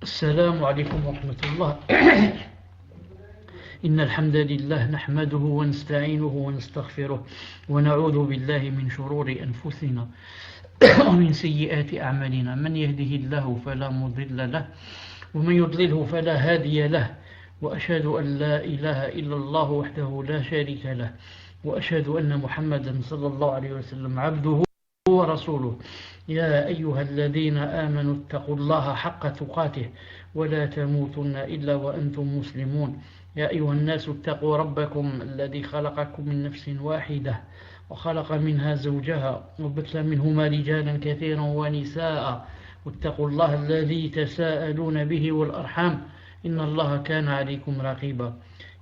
السلام عليكم ورحمة الله. إن الحمد لله نحمده ونستعينه ونستغفره ونعوذ بالله من شرور أنفسنا ومن سيئات أعمالنا. من يهده الله فلا مضل له ومن يضلله فلا هادي له، وأشهد أن لا إله إلا الله وحده لا شريك له، وأشهد أن محمدا صلى الله عليه وسلم عبده ورسوله. يا أيها الذين آمنوا اتقوا الله حق تقاته ولا تموتن إلا وأنتم مسلمون. يا أيها الناس اتقوا ربكم الذي خلقكم من نفس واحدة وخلق منها زوجها وبث منهما رجالا كثيرا ونساء، واتقوا الله الذي تساءلون به والأرحام إن الله كان عليكم رقيبا.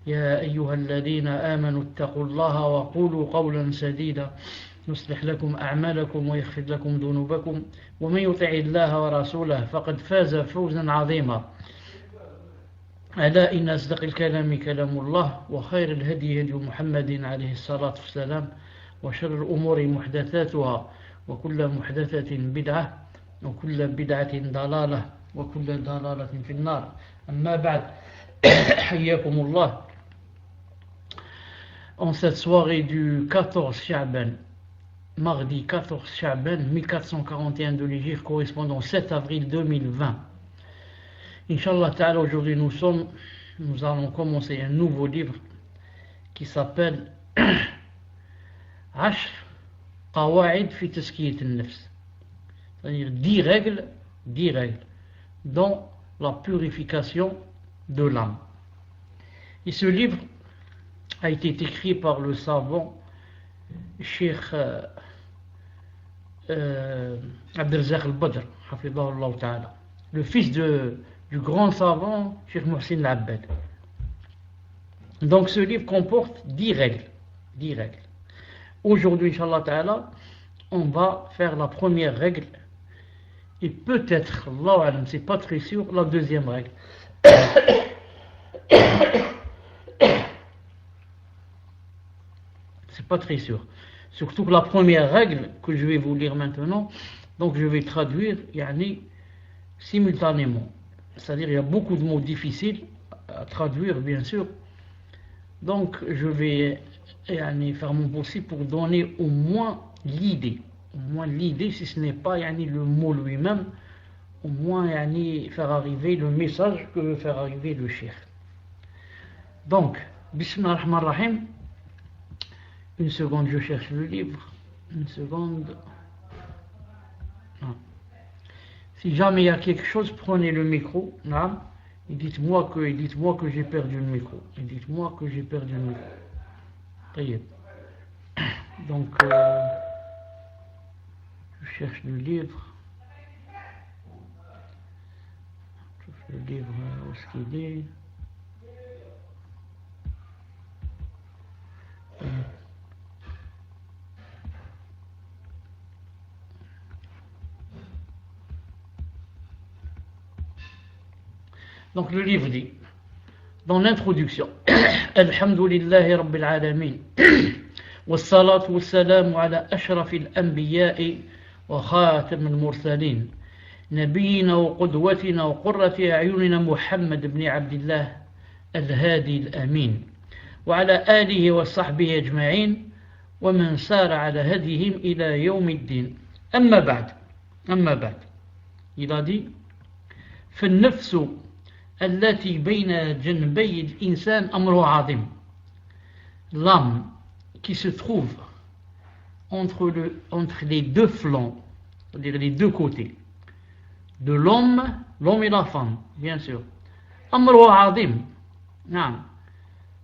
يا أيها الذين آمنوا اتقوا الله وقولوا قولا سديدا يصلح لكم أعمالكم ويغفر لكم ذنوبكم، ومن يطع الله ورسوله فقد فاز فوزا عظيما. ألا إن أصدق الكلام كلام الله، وخير الهدي هدي محمد عليه الصلاة والسلام، وشر الأمور محدثاتها، وكل محدثة بدعة، وكل بدعة ضلالة، وكل ضلالة في النار. أما بعد، حياكم الله. En cette soirée du 14 Sha'ban, mardi 14 Sha'ban 1441 de l'Hégire, correspondant au 7 avril 2020. Inch'Allah Ta'ala, aujourd'hui nous allons commencer un nouveau livre qui s'appelle Ashr Qawa'id fi Tazkiyat al-Nafs, c'est-à-dire 10 règles dans la purification de l'âme. Et ce livre a été écrit par le savant Cheikh Abdelrazak al-Badr, hafidahullah ta'ala, le fils du grand savant Cheikh Mohsin al-Abbad. Donc ce livre comporte 10 règles. Aujourd'hui, Inch'Allah ta'ala, on va faire la première règle et peut-être, Allah alam, c'est pas très sûr, la deuxième règle. C'est pas très sûr. Surtout que la première règle que je vais vous lire maintenant, donc je vais traduire simultanément. C'est-à-dire il y a beaucoup de mots difficiles à traduire, bien sûr. Donc je vais faire mon possible pour donner au moins l'idée. Au moins l'idée, si ce n'est pas le mot lui-même, au moins faire arriver le message que veut faire arriver le cheikh. Donc, Bismillah ar-Rahman ar-Rahim. Une seconde, je cherche le livre. Une seconde. Non. Si jamais il y a quelque chose, prenez le micro. Non. Et dites-moi que j'ai perdu le micro. Très donc, je cherche le livre. Le livre, où est-ce qu'il est? Donc le livre dit, dans l'introduction, Alhamdulillahi Rabbil Alamin, والصلاة والسلام على أشرف الأنبياء وخاتم المرسلين نبينا وقدوتنا وقرة أعيننا محمد بن عبد الله الهادي الأمين وعلى آله وصحبه أجمعين ومن سار على هديهم إلى يوم الدين. أما بعد il a dit فالنفس التي بين جنبي الإنسان أمر عظيم. L'âme qui se trouve entre les deux flancs, c'est-à-dire les deux côtés de l'homme et la femme, bien sûr. أمر عظيم. نعم.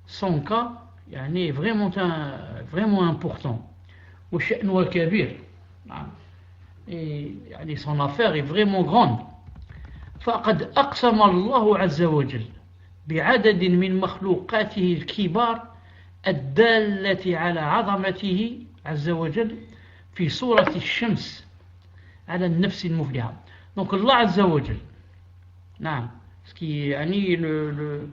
Son cas est vraiment important. وشأنه كبير. Et son affaire est vraiment grande. فقد أقسم الله عز وجل بعدد من مخلوقاته الكبار الدالة على عظمته عز وجل في سورة الشمس على النفس المفلحة. Donc Allah عز وجل, نعم, ce qui le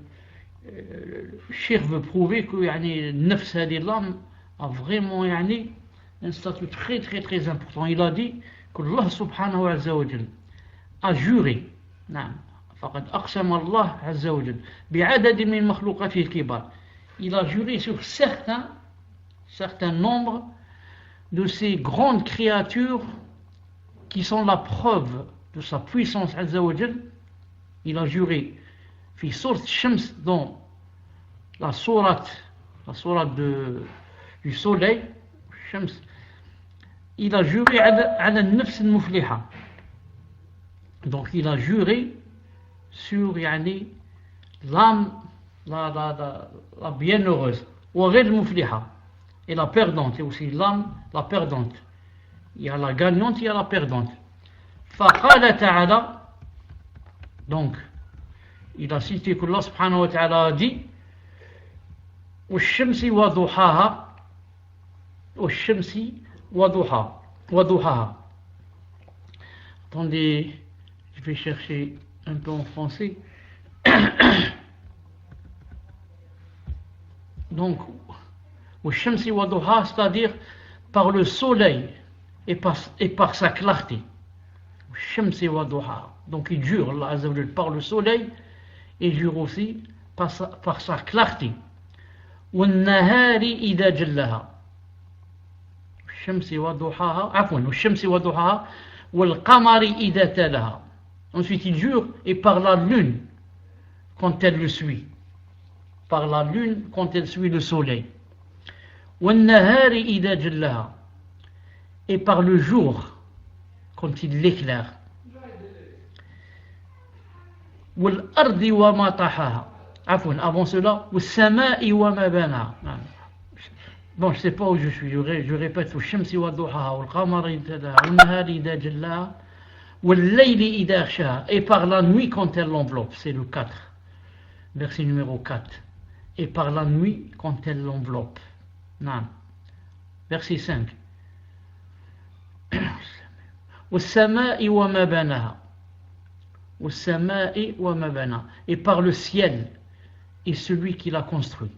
cheikh veut prouver que النفس هذه l'âme a vraiment un statut très très très important. Il a dit que Allah subhanahu wa ta'ala a juré, فقد أقسم الله عز وجل بعدد من مخلوقاته الكبار. Il a juré sur certains nombres de ces grandes créatures qui sont la preuve de sa puissance Azza wa Jal. Il a juré في sourate Shams, dans la sourate du soleil Shams. Il a juré على النفس المفلحة. Donc il a juré sur l'âme la bienheureuse, وغير المفلحة, et la perdante, et aussi l'âme la perdante. Il y a la gagnante, il y a la perdante. فقال تعالى, donc il a cité que Allah subhanahu wa ta'ala a dit والشمس وضحاها والشمس وضحاها. Attendez, je vais chercher un peu en français. Donc والشمس وضحاها, c'est-à-dire par le soleil et par sa clarté. والشمس وضحاها. Donc il jure, Allah Azza wa Jal, par le soleil, et jure aussi par sa clarté. والنهار إذا جلها الشمس وضحاها, عفوا والشمس وضحاها والقمر إذا تلاها. Ensuite il jure et par la lune quand elle le suit, par la lune quand elle suit le soleil. والنهار إذا جلها, et par le jour quand il l'éclaire. والأرض وما طحاها, عفوا avant cela والسماء وما بناها. Bon, je ne sais pas où je suis, je répète والشمس وضحاها والقمر إذا تلاها والنهار إذا جلاها والليل إذا يغشاها, et par la nuit quand elle l'enveloppe. C'est le 4, verset numéro 4. Et par la nuit quand elle l'enveloppe. Non. Verset 5. والسماء وما بناها والسماء وما بناها, et par le ciel et celui qui l'a construit.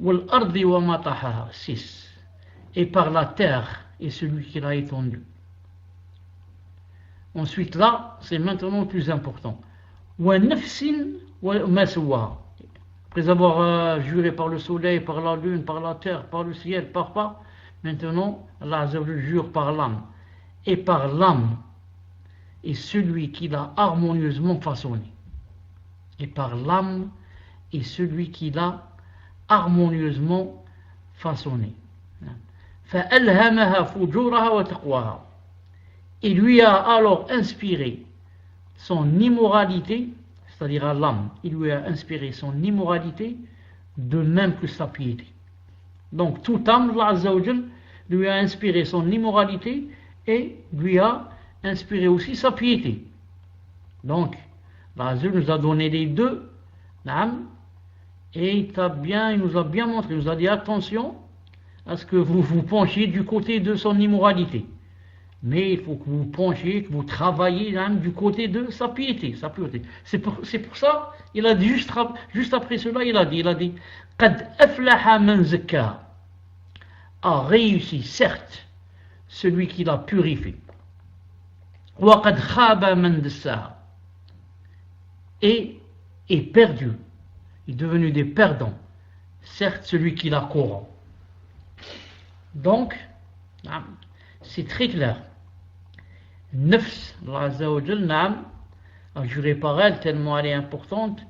والأرض وما طحاها, 6, et par la terre et celui qui l'a étendue. Ensuite là, c'est maintenant le plus important. وَنَفْسٍ وَمَا سَوَّاهَا. Après avoir juré par le soleil, par la lune, par la terre, par le ciel, par maintenant Allah Azza wa Jalla jure par l'âme, et par l'âme et celui qui l'a harmonieusement façonné. Et par l'âme et celui qui l'a harmonieusement façonné. فَأَلْهَمَهَا فُجُورَهَا وَتَقْوَاهَا. Il lui a alors inspiré son immoralité, c'est-à-dire à l'âme, il lui a inspiré son immoralité de même que sa piété. Donc toute âme, Allah Azza wa Jal lui a inspiré son immoralité et lui a inspiré aussi sa piété. Donc Allah Azza wa Jal nous a donné les deux, l'âme, et il nous a bien montré, il nous a dit attention à ce que vous vous penchiez du côté de son immoralité. Mais il faut que vous penchiez, que vous travaillez du côté de sa piété, sa pureté. C'est pour ça, il a dit juste après cela, il a dit قَدْ أَفْلَحَ مَنْ زَكَّاهَا, a réussi, certes, celui qui l'a purifié. وَقَدْ خَابَ مَنْ دَسَّاهَا, et est perdu, est devenu des perdants, certes, celui qui l'a corrompu. Donc, c'est très clair. Nafs, Allah Azza wa Jal, a juré par elle tellement elle est importante.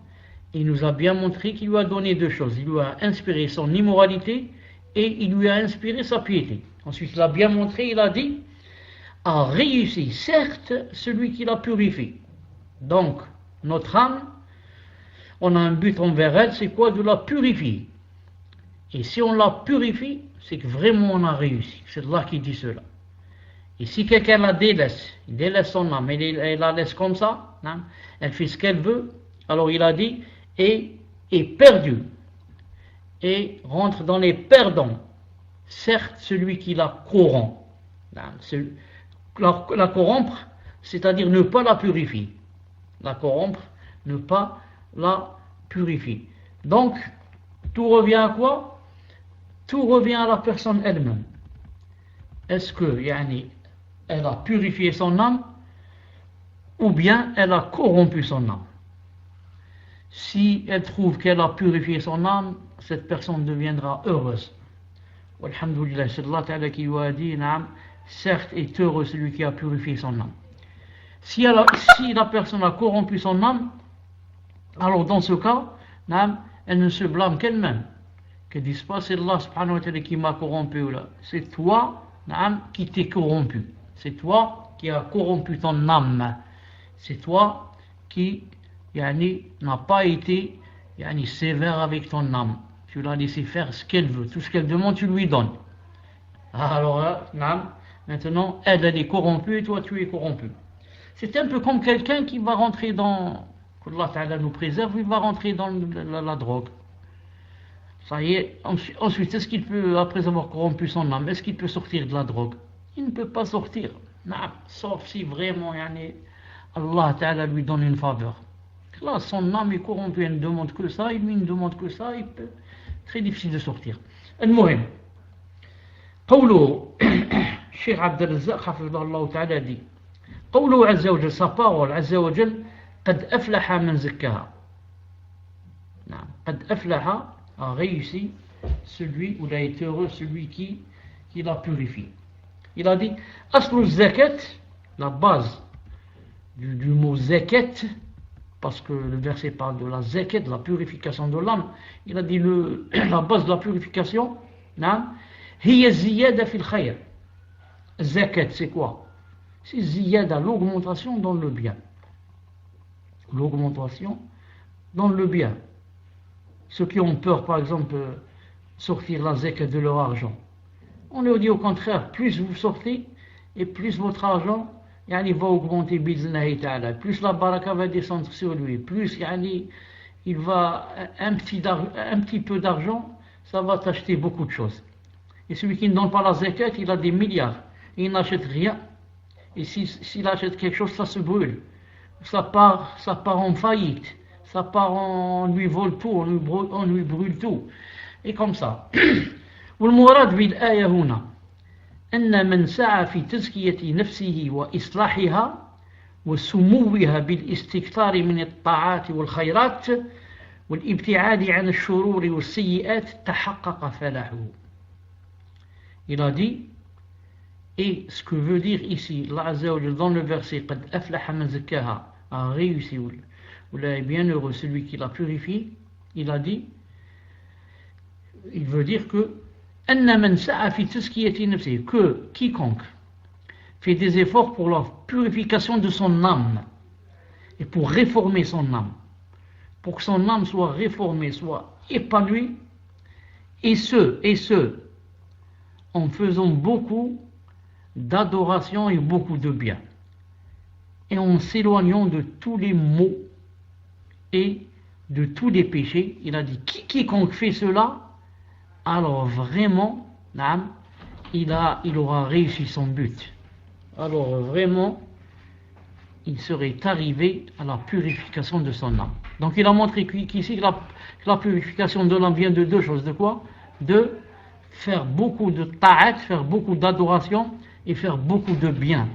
Il nous a bien montré qu'il lui a donné deux choses. Il lui a inspiré son immoralité et il lui a inspiré sa piété. Ensuite, il a bien montré, il a dit a réussi, certes, celui qui l'a purifié. Donc, notre âme, on a un but envers elle, c'est quoi? De la purifier. Et si on la purifie, c'est que vraiment on a réussi. C'est Allah qui dit cela. Et si quelqu'un la délaisse, il délaisse son âme, elle la laisse comme ça, hein, elle fait ce qu'elle veut, alors il a dit, et est perdu, et rentre dans les perdants, certes celui qui la corrompt. La corrompre, c'est-à-dire ne pas la purifier. La corrompre, ne pas la purifier. Donc, tout revient à quoi? Tout revient à la personne elle-même. Est-ce que, elle a purifié son âme, ou bien elle a corrompu son âme. Si elle trouve qu'elle a purifié son âme, cette personne deviendra heureuse. Alhamdulillah, c'est Allah qui lui a dit, certes est heureux celui qui a purifié son âme. Si la personne a corrompu son âme, alors dans ce cas, elle ne se blâme qu'elle-même. Qu'elle ne dise pas c'est Allah subhanahu wa ta'ala qui m'a corrompu là. C'est toi qui t'es corrompu. C'est toi qui as corrompu ton âme. C'est toi qui n'a pas été sévère avec ton âme. Tu l'as laissé faire ce qu'elle veut. Tout ce qu'elle demande, tu lui donnes. Alors là, maintenant, elle est corrompue et toi, tu es corrompu. C'est un peu comme quelqu'un qui va rentrer dans... qu'Allah Ta'ala nous préserve, il va rentrer dans la drogue. Ça y est, ensuite, est-ce qu'il peut, après avoir corrompu son âme, est-ce qu'il peut sortir de la drogue? Il ne peut pas sortir. Sauf si vraiment, Allah Ta'ala lui donne une faveur. Là, son âme est corrompue, il ne demande que ça, il ne demande que ça, il peut... très difficile de sortir. المهم قوله الشيخ عبد الرزاق حفظه الله تعالى dit قوله عز وجل sa parole عز وجل قد أفلح من زكاها. نعم قد أفلح a réussi celui ou il a été heureux celui qui l'a purifié. Il a dit أصل الزكاة, la base du mot zakat, parce que le verset parle de la zakat, de la purification de l'âme. Il a dit la base de la purification, هي الزيادة في الخير. Zakat, c'est quoi? C'est ziyada, l'augmentation dans le bien. L'augmentation dans le bien. Ceux qui ont peur, par exemple, sortir la zakat de leur argent, on leur dit au contraire, plus vous sortez, et plus votre argent va augmenter bi'idhnillahi ta'ala, plus la baraka va descendre sur lui, plus il va un petit peu d'argent, ça va t'acheter beaucoup de choses. Et celui qui ne donne pas la zakat, il a des milliards, il n'achète rien. Et s'il achète quelque chose, ça se brûle, ça part en faillite, on lui vole tout, on lui brûle tout, et comme ça. والمراد بالآية هنا أن من سعى في تزكية نفسه وإصلاحها وسموها بالاستكثار من الطاعات والخيرات والابتعاد عن الشرور والسيئات تحقق فلاحه. Il a dit, et ce que veut dire ici Allah Azza wa Jalla dans le verset قد أفلح من زكاها, a réussi ou est bien heureux celui qui l'a purifié, il a dit, il veut dire que que quiconque fait des efforts pour la purification de son âme et pour réformer son âme, pour que son âme soit réformée, soit épanouie, et ce en faisant beaucoup d'adoration et beaucoup de bien, et en s'éloignant de tous les maux et de tous les péchés. Il a dit quiconque fait cela, alors vraiment, il aura réussi son but. Alors vraiment, il serait arrivé à la purification de son âme. Donc il a montré qu'ici, la purification de l'âme vient de deux choses. De quoi? De faire beaucoup de ta'at, faire beaucoup d'adoration et faire beaucoup de bien.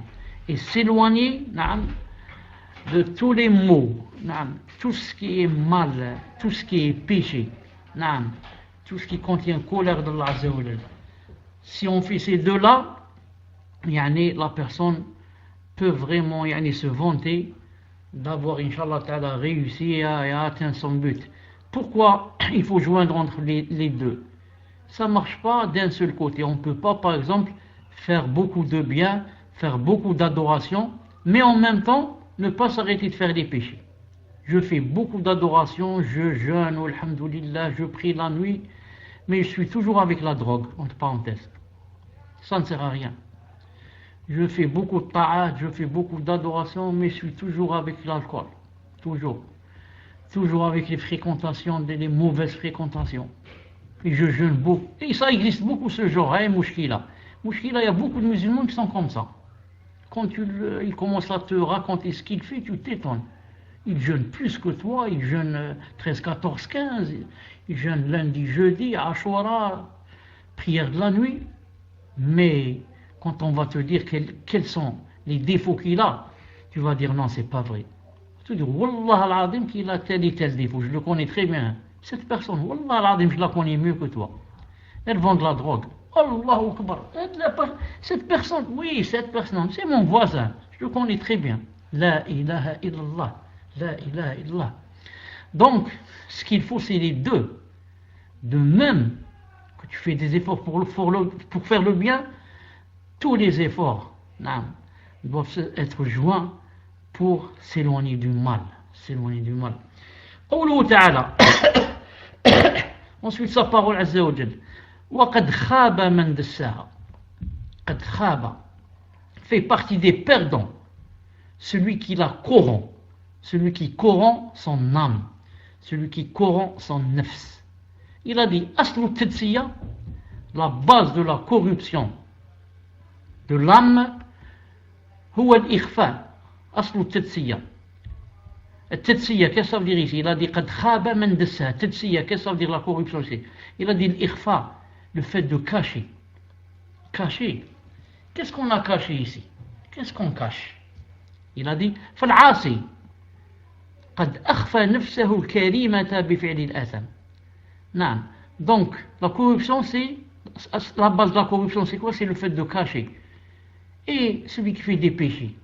Et s'éloigner de tous les maux, tout ce qui est mal, tout ce qui est péché. Tout ce qui contient colère d'Allah Azza wa Jalla. Si on fait ces deux-là, la personne peut vraiment se vanter d'avoir, Inch'Allah Ta'ala, réussi et atteint son but. Pourquoi il faut joindre entre les deux? Ça ne marche pas d'un seul côté. On ne peut pas, par exemple, faire beaucoup de bien, faire beaucoup d'adoration, mais en même temps, ne pas s'arrêter de faire des péchés. Je fais beaucoup d'adoration, je jeûne, alhamdoulilah, je prie la nuit, mais je suis toujours avec la drogue, entre parenthèses. Ça ne sert à rien. Je fais beaucoup de ta'at, je fais beaucoup d'adoration, mais je suis toujours avec l'alcool. Toujours. Toujours avec les fréquentations, les mauvaises fréquentations. Et je jeûne beaucoup. Et ça existe beaucoup ce genre, mouchkila. Mouchkila, il y a beaucoup de musulmans qui sont comme ça. Quand il commence à te raconter ce qu'il fait, tu t'étonnes. Il jeûne plus que toi, il jeûne 13, 14, 15, il jeûne lundi, jeudi, Ashura, prière de la nuit. Mais quand on va te dire quels sont les défauts qu'il a, tu vas dire non, c'est pas vrai. Tu dis, Wallah al-Azim qu'il a tel et tel défaut, je le connais très bien. Cette personne, Wallah al-Azim, je la connais mieux que toi. Elle vend de la drogue. Allahu Akbar. Cette personne, oui, cette personne, c'est mon voisin. Je le connais très bien. La ilaha illallah. La ilaha illallah. Donc, ce qu'il faut, c'est les deux. De même que tu fais des efforts pour faire le bien, tous les efforts doivent être joints pour s'éloigner du mal. S'éloigner du mal. قوله تعالى. Ensuite, sa parole Azza wa Jal. وقد خاب من دساها. قد خاب fait partie des perdants, celui qui la corrompt, celui qui corrompt son âme, celui qui corrompt son nafs. Il a dit aslu tadsiya, la base de la corruption de l'âme, huwa al-ikhfa, aslu tadsiya. التدسية, qu'est-ce que ça veut dire ici? Il a dit قد خاب من دساها. التدسية, qu'est-ce que ça veut dire la corruption ici? Il a dit l'ikhfa, le fait de cacher. Cacher. Qu'est-ce qu'on a caché ici? Qu'est-ce qu'on cache? Il a dit فالعاصي قد أخفى نفسه الكريمة بفعل الآثام. نعم. Donc la corruption, c'est la base de la corruption, c'est quoi? C'est le fait de cacher. Et celui qui fait des péchés,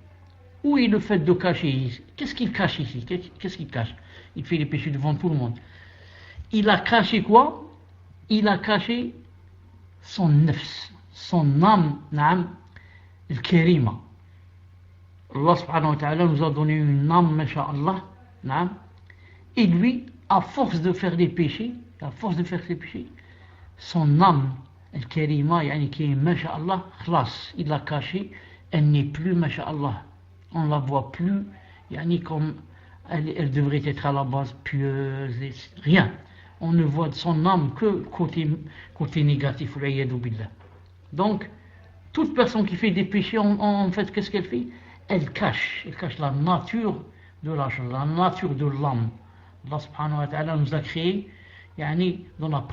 où est le fait de cacher? Qu'est-ce qu'il cache ici? Qu'est-ce qu'il cache? Il fait les péchés devant tout le monde. Il a caché quoi? Il a caché son nafs, son âme, naam, al-karima. Allah subhanahu wa ta'ala nous a donné une âme, masha'Allah, naam. Et lui, à force de faire des péchés, son âme, al-karima, yani qui est masha'Allah, khlas, il l'a caché, elle n'est plus masha'Allah. On ne la voit plus, yani comme elle devrait être à la base pieuse, rien. On ne voit de son âme que côté négatif. Donc, toute personne qui fait des péchés, en fait, qu'est-ce qu'elle fait? Elle cache la nature de la chose, la nature de l'âme. Allah subhanahu wa ta'ala nous a créé yani, dans la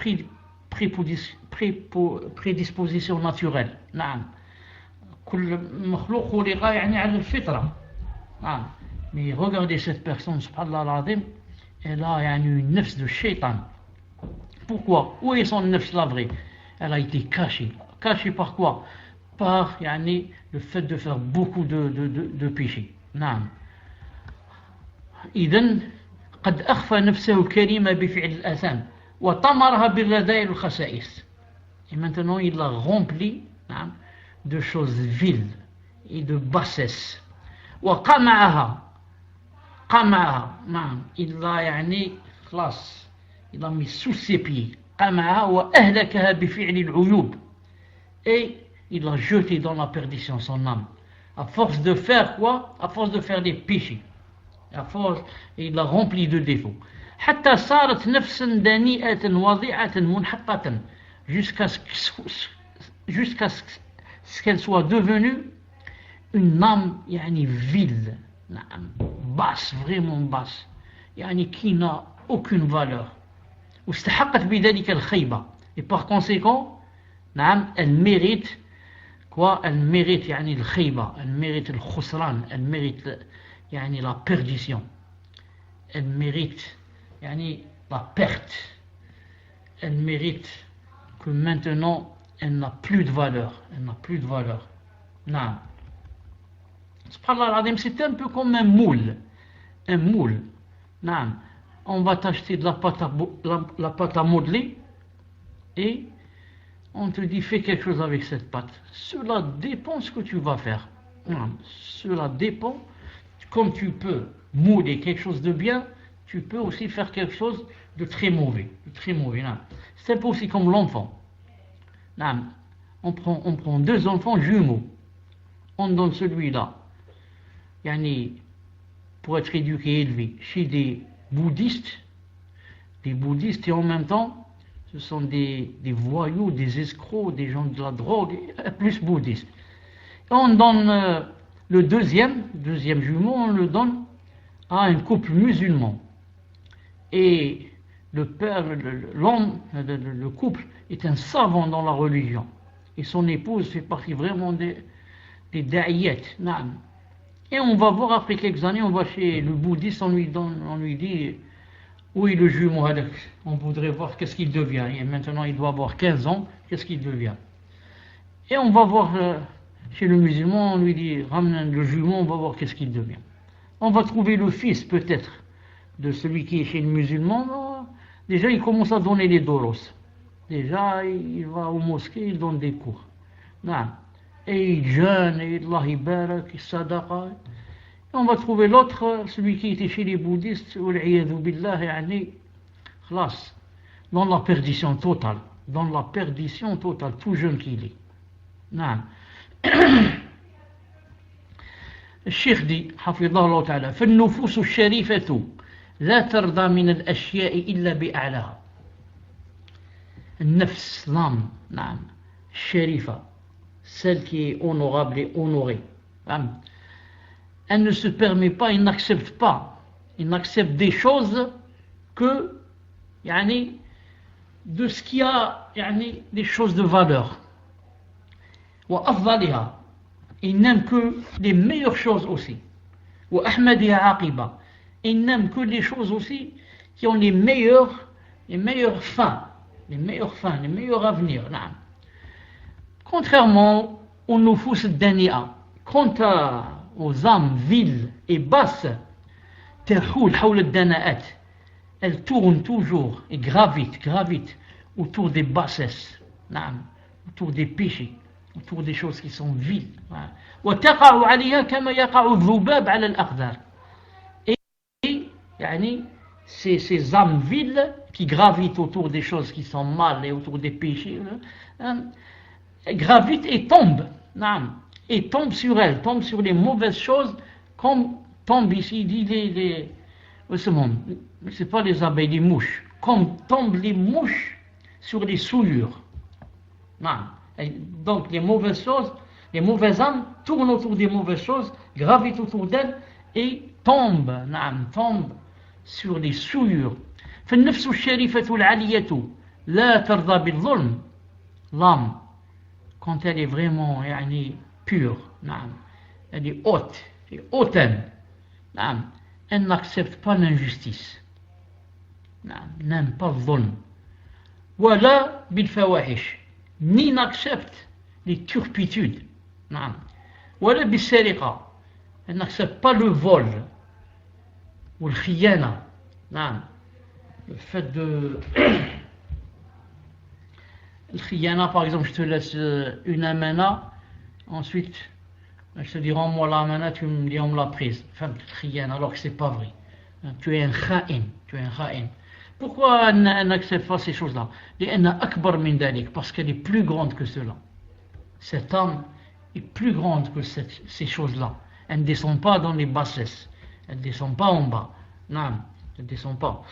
prédisposition naturelle. نعم. كل مخلوق خلق يعني على الفطرة. Mais regardez cette personne, subhanallah al-azim, elle a yani, une nefs de shaitan. Pourquoi? Où est son nefs la vraie? Elle a été cachée. Cachée par quoi? Par yani, le fait de faire beaucoup de péchés. نعم. إذن قد أخفى نفسه الكريمة بفعل الآثام وطمرها بالرذائل والخسائس. Et maintenant il l'a rempli de choses viles et de bassesse. وقمعها نعم. Il l'a يعني خلاص, il l'a mis sous ses pieds. قمعها وأهلكها بفعل العيوب. Et il l'a jeté dans la perdition, son âme. À force de faire quoi? À force de faire des péchés. À force, il l'a rempli de défauts. حتى صارت نفسا دنيئة وضيعة منحطة. Jusqu'à ce qu'elle soit devenue une âme yani, vile, basse, vraiment basse, yani, qui n'a aucune valeur. واستحقت بذلك الخيبة. Et par conséquent, elle mérite quoi? Elle mérite yani, le khayba, elle mérite le khusran, elle mérite yani, la perdition, elle mérite yani, la perte, elle mérite que maintenant elle n'a plus de valeur, Non. Subhanallah al-Azim, c'est un peu comme un moule. Non. On va t'acheter de la pâte à modeler et on te dit fais quelque chose avec cette pâte. Cela dépend ce que tu vas faire. Non. Cela dépend. Comme tu peux mouler quelque chose de bien, tu peux aussi faire quelque chose de très mauvais. Non. C'est un peu aussi comme l'enfant. Non. On prend deux enfants jumeaux. On donne celui-là yani, pour être éduqué et élevé chez des bouddhistes et en même temps ce sont des voyous, des escrocs, des gens de la drogue, plus bouddhistes. Et on donne le deuxième jumeau, on le donne à un couple musulman. Et le père, l'homme, le couple est un savant dans la religion. Et son épouse fait partie vraiment des da'iyat, Et on va voir après quelques années, on va chez le bouddhiste, on lui dit, oui, le jumeau, on voudrait voir qu'est-ce qu'il devient. Et maintenant, il doit avoir 15 ans, qu'est-ce qu'il devient. Et on va voir chez le musulman, on lui dit, ramène le jumeau, on va voir qu'est-ce qu'il devient. On va trouver le fils, peut-être, de celui qui est chez le musulman. Déjà, il commence à donner les doros. Déjà, il va au mosquée, il donne des cours. Non. Et il jeûne, et Allah barak, il sadaqa. On va trouver l'autre, celui qui était chez les bouddhistes, dans la perdition totale. Dans la perdition totale, tout jeune qu'il est. Non. الشيخ دي حفظه الله تعالى فالنفوس الشريفة لا ترضى من الأشياء إلا بأعلاها. النفس l'âme, نعم الشريفة, celle qui est honorable et honorée, elle ne se permet pas, il n'accepte pas, il n'accepte des choses que يعني, de ce qui a يعني, des choses de valeur. وأفضلها, il n'aime que les meilleures choses aussi. وأحمدها عاقبة, il n'aime que les choses aussi qui ont les meilleures fins, les meilleurs avenirs. نعم. Contrairement aux nufus الدنيئة, quant aux âmes viles et basses, تحول حول الدناءات, elles tournent toujours et gravitent autour des bassesses, نعم, autour des péchés, autour des choses qui sont viles. وتقع عليها كما يقع الذباب على الأقدار. Et يعني, ces âmes viles qui gravitent autour des choses qui sont mal et autour des péchés, gravitent et tombent, et tombent sur elles, tombent sur les mauvaises choses, comme tombent ici, dit c'est pas les abeilles, les mouches, comme tombent les mouches sur les souillures. Et donc les mauvaises choses, les mauvaises âmes tournent autour des mauvaises choses, gravitent autour d'elles et tombent sur les souillures. فالنفس الشريفة العالية لا ترضى بالظلم. L'âme, quand elle est vraiment يعني, pure, elle est haute et hautaine, elle n'accepte pas l'injustice, n'aime pas le ظلم. ولا بالفواحش, ni n'accepte les turpitudes. ولا بالسرقة, elle n'accepte pas le vol ou le khiyana. Le fait de le khiyana, par exemple, je te laisse une amana, ensuite je te dis rends-moi la amana, tu me dis on me l'a prise. Enfin, le khiyana, alors que c'est pas vrai. Tu es un kha'in. Pourquoi elle n'accepte pas ces choses-là? Parce qu'elle est plus grande que cela. Cette âme est plus grande que ces choses-là. Elle ne descend pas dans les bassesses. Elle ne descend pas en bas. Non, elle ne descend pas.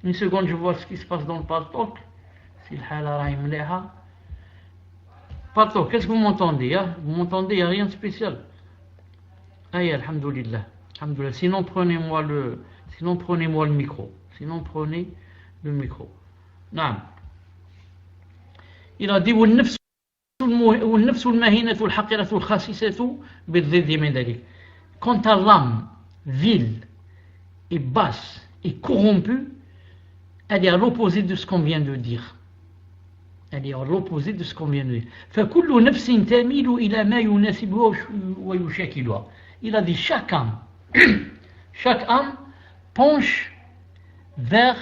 Une seconde, je vois ce qui se passe dans le paltok. Si le hala rahim leha. Paltok, qu'est-ce que vous m'entendez? Vous m'entendez? Il n'y a rien de spécial. Aïe, alhamdoulilah. Sinon, prenez-moi le micro. Prenez le micro. Non. Il a dit والنفس المهينة الحقيرة الخاسسة بالضد من ذلك. Quant à l'âme vile et basse et corrompue, elle est à l'opposé de ce qu'on vient de dire. فكل نفس تميل إلى ما يناسبها ويشاكلها. Il a dit chaque âme penche vers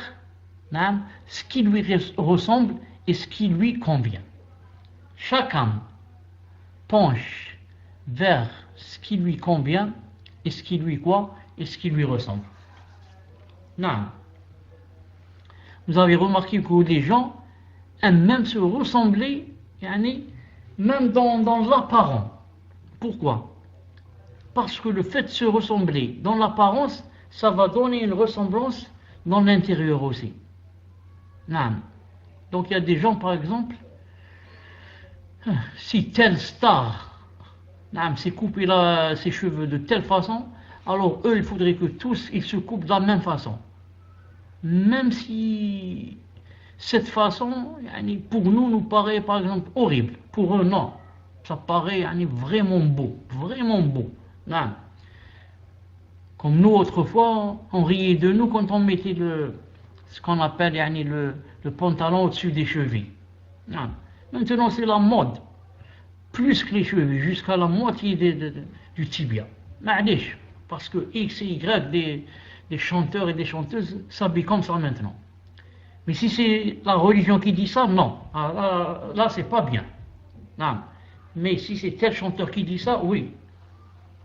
ce qui lui ressemble et ce qui lui convient. Chaque âme penche vers ce qui lui convient et ce qui lui ressemble. Non. Vous avez remarqué que les gens aiment même se ressembler, même dans l'apparence. Pourquoi? Parce que le fait de se ressembler dans l'apparence, ça va donner une ressemblance dans l'intérieur aussi. Non. Donc il y a des gens, par exemple, si telle star s'est coupé ses cheveux de telle façon, alors eux, il faudrait que tous ils se coupent de la même façon. Même si cette façon, pour nous paraît par exemple horrible, pour eux non. Ça paraît yani, vraiment beau, vraiment beau. Non. Comme nous, autrefois, on riait de nous quand on mettait ce qu'on appelle yani, le pantalon au-dessus des chevilles. Non. Maintenant, c'est la mode. Plus que les chevilles, jusqu'à la moitié du tibia. Ma'alish, parce que X et Y des chanteurs et des chanteuses s'habillent comme ça maintenant. Mais si c'est la religion qui dit ça, non. Là c'est pas bien. Non. Mais si c'est tel chanteur qui dit ça, oui.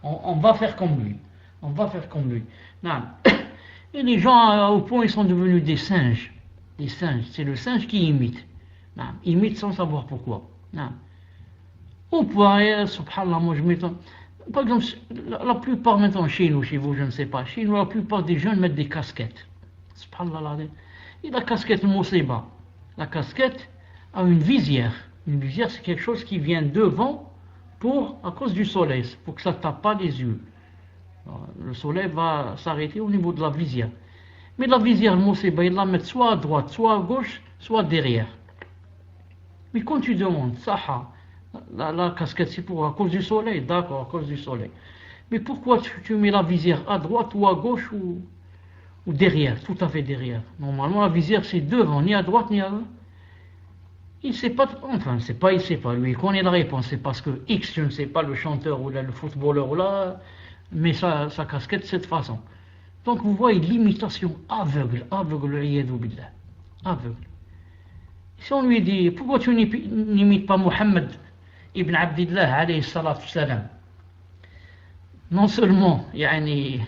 On va faire comme lui. On va faire comme lui. Non. Et les gens, au point, ils sont devenus des singes. Des singes. C'est le singe qui imite. Non. Imite sans savoir pourquoi. Non. Au point, subhanallah, moi je m'étonne. Par exemple, la plupart maintenant, chez nous, chez vous, je ne sais pas, chez nous, la plupart des jeunes mettent des casquettes. Subhanallah. Et la casquette Moussiba, la casquette a une visière. Une visière, c'est quelque chose qui vient devant à cause du soleil, pour que ça ne tape pas les yeux. Alors, le soleil va s'arrêter au niveau de la visière. Mais la visière Moussiba, ils la mettent soit à droite, soit à gauche, soit derrière. Mais quand tu demandes, Saha, la casquette c'est à cause du soleil, d'accord, à cause du soleil. Mais pourquoi tu mets la visière à droite ou à gauche ou derrière, tout à fait derrière? Normalement la visière c'est devant, ni à droite ni à gauche. Il sait pas, enfin il sait pas, lui il connaît la réponse, c'est parce que X, je ne sais pas, le chanteur ou le footballeur ou là, met sa casquette de cette façon. Donc vous voyez l'imitation aveugle, billah, aveugle. Si on lui dit, pourquoi tu n'imites pas Mohammed Ibn Abdillah alayhi salatu salam, non seulement yani,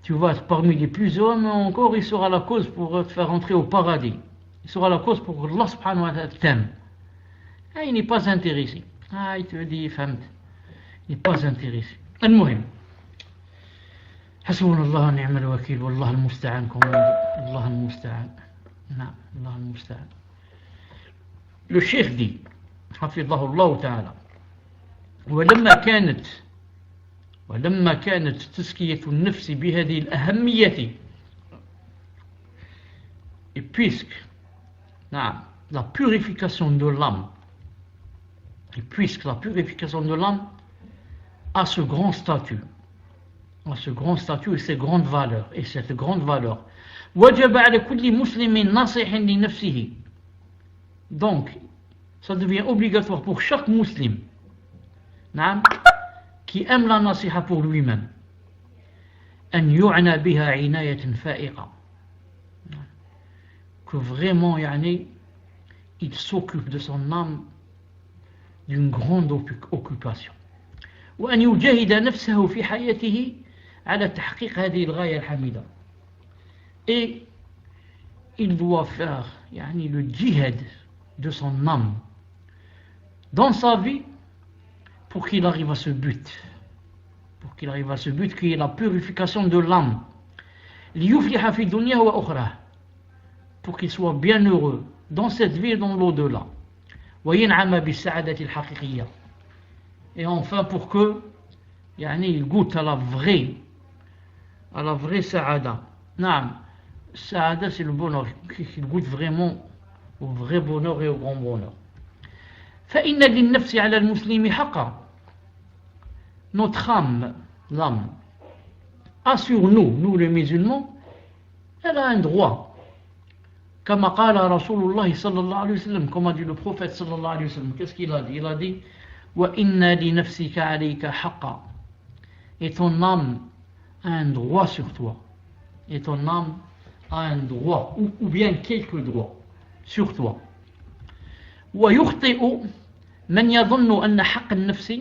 tu vas être parmi les plus heureux, mais encore il sera la cause pour te faire entrer au paradis. Il sera la cause pour que Allah subhanahu wa ta'ala t'aime. Il n'est pas intéressé. Il te dit, femme, il n'est pas intéressé. المهم حسبنا الله ونعم الوكيل والله المستعان الله المستعان نعم الله المستعان. Le cheikh dit حفظه الله تعالى ولما كانت تزكية النفس بهذه الأهمية et puisque la purification de l'âme a ce grand statut et ces grandes valeurs et cette grande valeur وجب على كل مسلم ناصح لنفسه. Donc ça devient obligatoire pour chaque musulman qui aime la nasiha pour lui-même أن يعنى بها عناية فائقة, que vraiment il s'occupe de son âme d'une grande occupation. وأن يجاهد نفسه في حياته على تحقيق هذه الغاية الحميدة. Et il doit faire le djihad de son âme dans sa vie pour qu'il arrive à ce but. Qui est la purification de l'âme. ليفلح في دنياه وأخراه, pour qu'il soit bien heureux dans cette vie et dans l'au-delà. وينعم بالسعادة الحقيقية. Et enfin pour que il goûte à la vraie saada. Naam, saada c'est le bonheur, qu'il goûte vraiment au vrai bonheur et au grand bonheur. فإن للنفس على المسلم حقا. Notre âme, l'âme, a sur nous les musulmans, elle a un droit. كما قال رسول الله صلى الله عليه وسلم, comme a dit le prophète صلى الله عليه وسلم. Qu'est-ce qu'il a dit? Il a dit وإن لنفسك عليك حقا. Et ton âme a un droit sur toi. Et ton âme a un droit, ou bien quelques droits sur toi. ويخطئ من يظن أن حق النفس,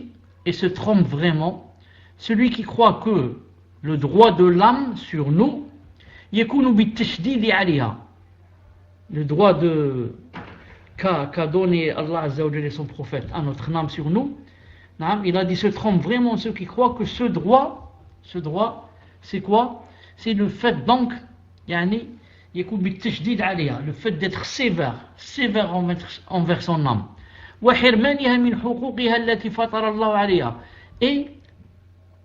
et se trompe vraiment celui qui croit que le droit de l'âme sur nous يكون بالتشديد عليها, le droit qu'a donné Allah Azza wa Jalla et son prophète à notre âme sur nous. Il a dit se trompe vraiment ceux qui croient que ce droit c'est quoi? C'est le fait donc يكون بالتشديد عليها, le fait d'être sévère envers son âme. وحرمانها من حقوقها التي فطر الله عليها, et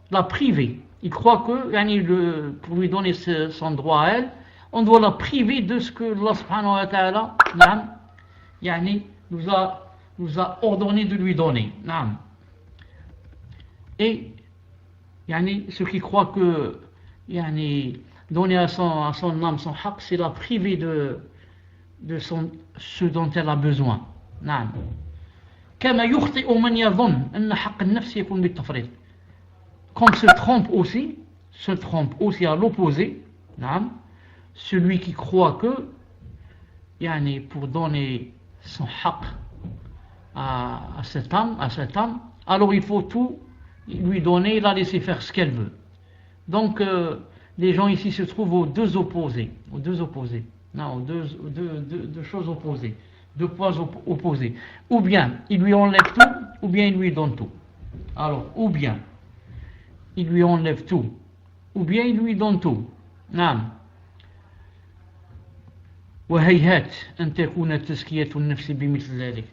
la priver. Il croit que pour lui donner son droit à elle, on doit la priver de ce que Allah subhanahu wa ta'ala nous a nous a ordonné de lui donner. Naam. Et ceux qui croient que donner à son âme son haq, c'est la priver de ce dont elle a besoin. نعم. كما يخطئ من يظن أن حق النفس يكون بالتفريط. Comme se trompe aussi à l'opposé, نعم, celui qui croit que pour donner son haq à cette âme, alors il faut tout lui donner, la laisser faire ce qu'elle veut. Donc les gens ici se trouvent aux deux opposés, non, aux deux choses opposées, deux poids opposés. Ou bien il lui enlève tout, ou bien il lui donne tout. Alors, ou bien il lui enlève tout, ou bien il lui donne tout. نعم. وهيهات أن تكون تزكية النفس بمثل ذلك.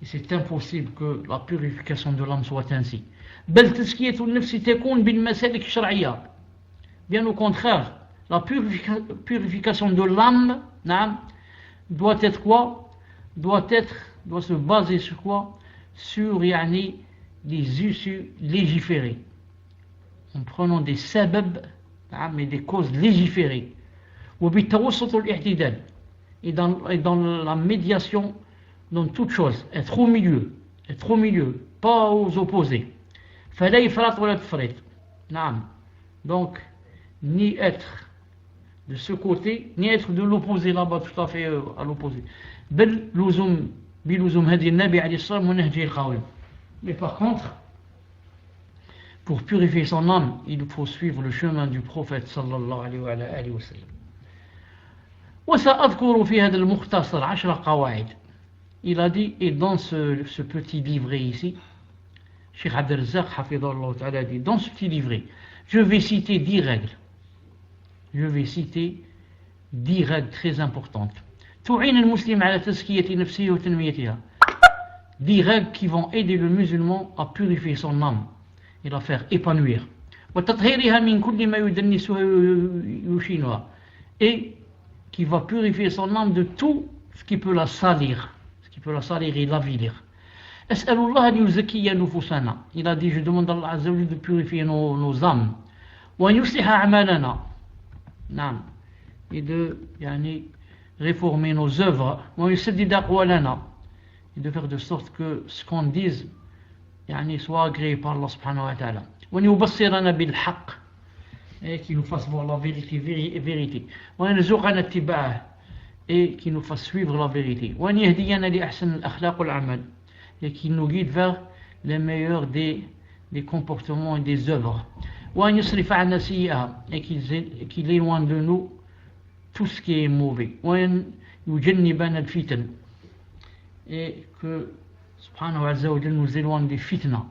Et c'est impossible que la purification de l'âme soit ainsi. بل تزكية النفس تكون بالمسالك الشرعية. Bien au contraire, la purification de l'âme doit être quoi? Doit se baser sur quoi? Sur les issues légiférées. En prenant des sabab, mais des causes légiférées. وبالتوسط والاعتدال. Et dans la médiation dans toute chose, être au milieu, pas aux opposés. فلا يفرط ولا تفريط. نعم. Donc ni être de ce côté, ni être de l'opposé là-bas, tout à fait à l'opposé. Mais par contre, pour purifier son âme, il faut suivre le chemin du prophète sallallahu alayhi wa sallam. وسأذكر في هذا المختصر 10 قواعد. Il a dit, et dans ce petit livret ici, Cheikh Abdel Razzaq hafidhahullah ta'ala dit, dans ce petit livret, je vais citer 10 règles. Je vais citer 10 règles très importantes. تعين المسلم على تزكية نفسه وتنميتها. 10 règles qui vont aider le musulman à purifier son âme et la faire épanouir. وتطهيرها من كل ما يدنسها ويشينها. Et qui va purifier son âme de tout ce qui peut la salir. Et l'avilir. As'alullah an yuzakkiya nufusana. Il a dit, je demande à Allah Azza wa Jalla de purifier nos âmes. Wa yusliha a'malana. Naam. Et de réformer nos œuvres. Wa yusaddid aqwalana. Et de faire de sorte que ce qu'on dise soit agréé par Allah subhanahu wa ta'ala. Wa yubassirana bil haqq. Et qui nous fasse voir la vérité. Wa yarzuqana ittiba'ah. Et qui nous fasse suivre la vérité. Et qui nous guide vers les meilleurs des comportements et des œuvres. Et qu'il éloigne de nous tout ce qui est mauvais. Et que subhanahu wa ta'ala nous éloigne des fitna.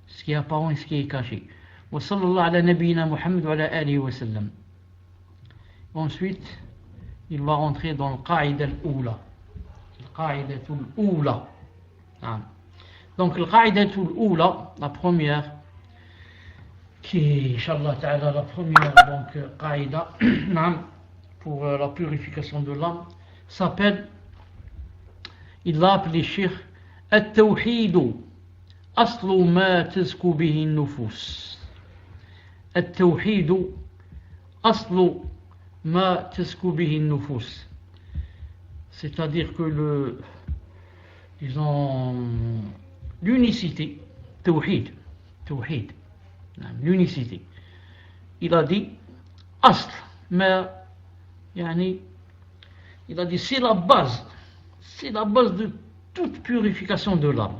Ce qui est apparent et ce qui est caché. Wa sallallahu ala nabiyyina Muhammad wa ala alihi wa sallam. Ensuite, il va rentrer dans le qaïda al-oula. Le qaïda al-oula. Donc le qaïda al-oula, la première, qui est, Inch'Allah ta'ala, la première donc qaïda pour la purification de l'âme, s'appelle, il l'a appelé Cheikh At-Tawhid Aslu ma tazku bihi nufus. At-Tawhid Aslu ma tazku bihi nufus. C'est-à-dire que l'unicité, tawhid, l'unicité. Il a dit asl, mais il a dit c'est la base de toute purification de l'âme.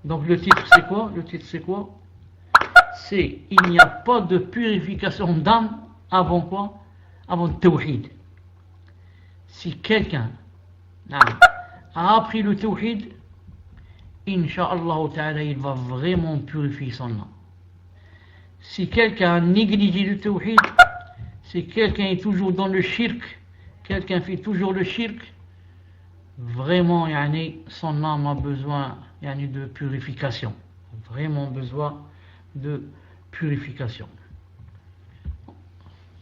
Donc le titre c'est quoi? C'est il n'y a pas de purification d'âme avant quoi? Avant le tawhid. Si quelqu'un a appris le tawhid, Inch'Allah ta'ala, il va vraiment purifier son âme. Si quelqu'un a négligé le tawhid, si quelqu'un est toujours dans le shirk, quelqu'un fait toujours le shirk, vraiment son âme a besoin de purification. Vraiment besoin de purification.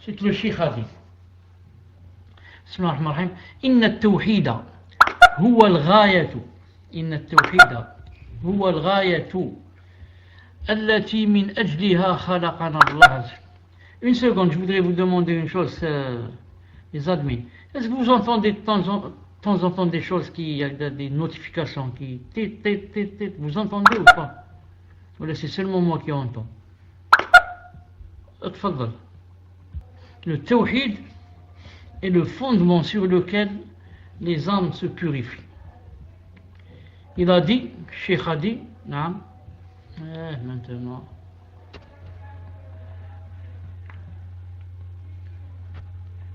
C'est le Cheikh a dit. بسم الله الرحمن الرحيم. إن التوحيد هو الغاية. إن التوحيد هو الغاية التي من أجلها خلقنا الله. Une seconde, je voudrais vous demander une chose, les admins. Est-ce que vous entendez de temps en temps des choses il y a des notifications qui... Vous entendez ou pas? Voilà, c'est seulement moi qui entends. Tfadal. Le tawhid est le fondement sur lequel les âmes se purifient. Il a dit, Cheikh a dit, maintenant...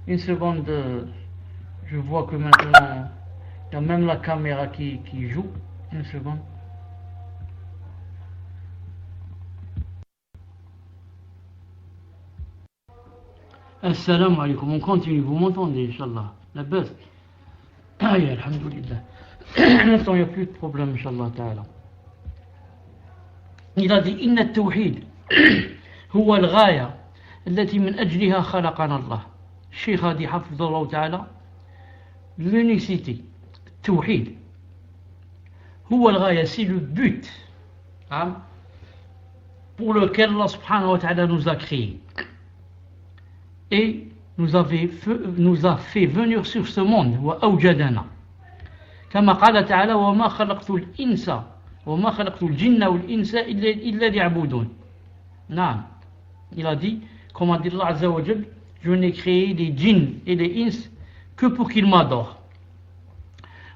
Une seconde, je vois que maintenant, il y a même la caméra qui joue. Une seconde. Assalamu alaikum, on continue, vous m'entendez, Inch'Allah. La base. Aïe, alhamdoulilah. Maintenant, il n'y a plus de problème, Inch'Allah ta'ala. Il a dit, Inna at-tawhid huwa al-ghaya التي من أجلها خلقنا الله. Cheikh a dit, hafidallahu ta'ala, l'unicité, tawhid, huwa al-ghaya, c'est le but pour lequel Allah subhanahu wa ta'ala nous a créés et nous a fait venir sur ce monde, wa awjadana. Kama qala ta'ala, wa ma khalaqtul insa wa ma khalaqtul jinna wal insa illa liya'budun. Naam. Il a dit, comme a dit Allah azza wa jalla, je n'ai créé les djinns et les ins que pour qu'ils m'adorent.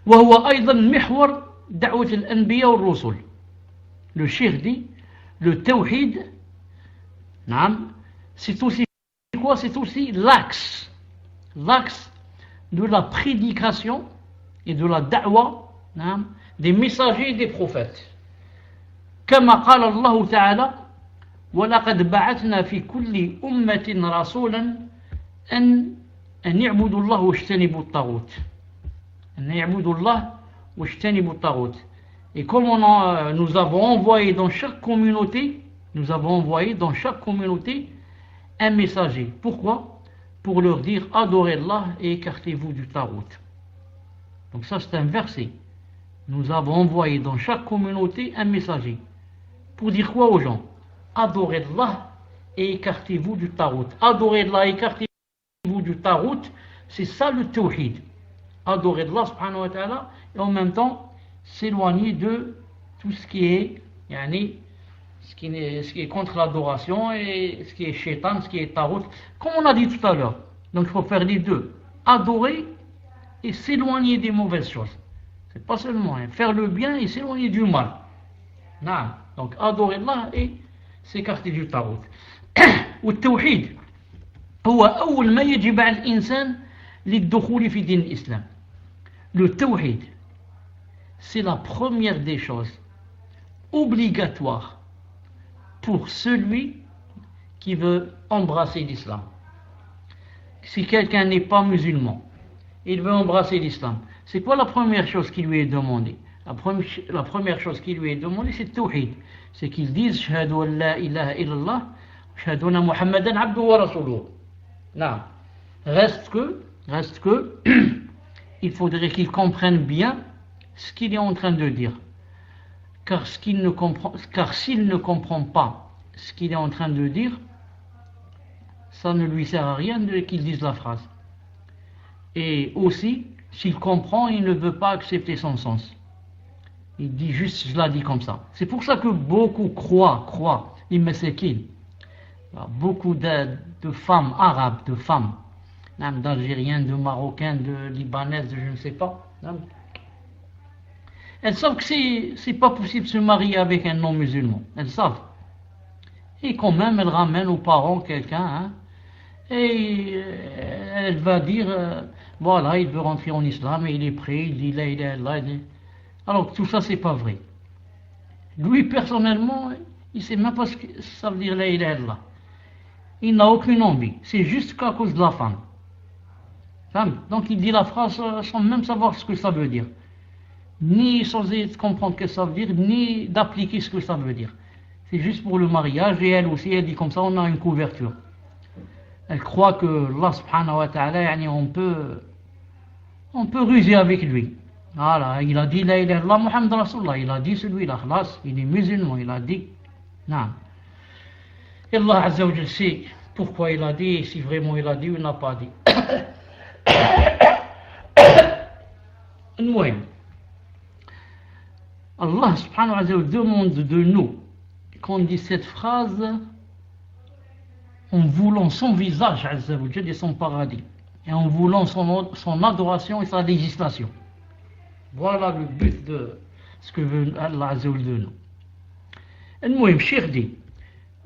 وهو أيضا محور دعوة الأنبياء والرسل. Le cheikh dit, le tawhid, c'est aussi quoi? C'est aussi l'axe de la prédication et de la da'wa des messagers et des prophètes. كما قال الله تعالى ولقد بعثنا في كل أمة رسولا أن يعبدوا الله واجتنبوا الطاغوت. أن يعبدوا الله واجتنبوا الطاغوت. Et comme nous avons envoyé dans chaque communauté, un messager. Pourquoi? Pour leur dire adorez Allah et écartez-vous du tarout. Donc ça c'est un verset. Nous avons envoyé dans chaque communauté un messager. Pour dire quoi aux gens? Adorez Allah et écartez-vous du tarout. Adorez Allah et écartez-vous du tarout, c'est ça le tawhid. Adorer Allah subhanahu wa ta'ala et en même temps s'éloigner de tout ce qui est ce qui est contre l'adoration et ce qui est shaitan, ce qui est tarout, comme on a dit tout à l'heure. Donc il faut faire les deux, adorer et s'éloigner des mauvaises choses. C'est pas seulement faire le bien et s'éloigner du mal. Non. Donc adorer Allah et s'écarter du tarout. والتوحيد هو أول ما يجب على الإنسان للدخول في دين الإسلام. Le tawhid, c'est la première des choses obligatoires pour celui qui veut embrasser l'islam. Si quelqu'un n'est pas musulman, il veut embrasser l'islam, c'est quoi la première chose qui lui est demandée? La première chose qui lui est demandée, c'est le tawhid. C'est qu'il dise Shahadu an la ilaha illallah, Shahadu anna Muhammadan abduhu wa rasuluhu. Non. Reste que il faudrait qu'il comprenne bien ce qu'il est en train de dire. Car s'il ne comprend pas ce qu'il est en train de dire, ça ne lui sert à rien qu'il dise la phrase. Et aussi, s'il comprend, il ne veut pas accepter son sens. Il dit juste, je l'ai dit comme ça. C'est pour ça que beaucoup croient, il me sait qu'il. Beaucoup de femmes arabes, d'Algériens, de Marocains, de Libanaises, de je ne sais pas. Elles savent que c'est pas possible de se marier avec un non-musulman. Elles savent. Et quand même, elles ramènent aux parents quelqu'un. Et elle va dire, voilà, il veut rentrer en islam et il est prêt, il dit la ilaha illallah. Alors tout ça, c'est pas vrai. Lui, personnellement, il sait même pas ce que ça veut dire la ilaha illallah. Il n'a aucune envie. C'est juste qu'à cause de la femme. Donc il dit la phrase sans même savoir ce que ça veut dire. Ni sans comprendre ce que ça veut dire, ni d'appliquer ce que ça veut dire. C'est juste pour le mariage et elle aussi, elle dit comme ça, on a une couverture. Elle croit que Allah subhanahu wa ta'ala, on peut on peut ruser avec lui. Voilà, il a dit la ilaha illallah Muhammad Rasulullah, il a dit celui-là, khlas, il est musulman, il a dit. Non. Et Allah Azza wa Jal sait pourquoi il a dit, si vraiment il a dit ou il n'a pas dit. المهم Allah subhanahu wa ta'ala demande de nous qu'on dise cette phrase en voulant son visage Azza wa Jal et son paradis et en voulant son adoration et sa législation. Voilà le but de ce que veut Allah Azza wa Jal de nous. المهم الشيخ dit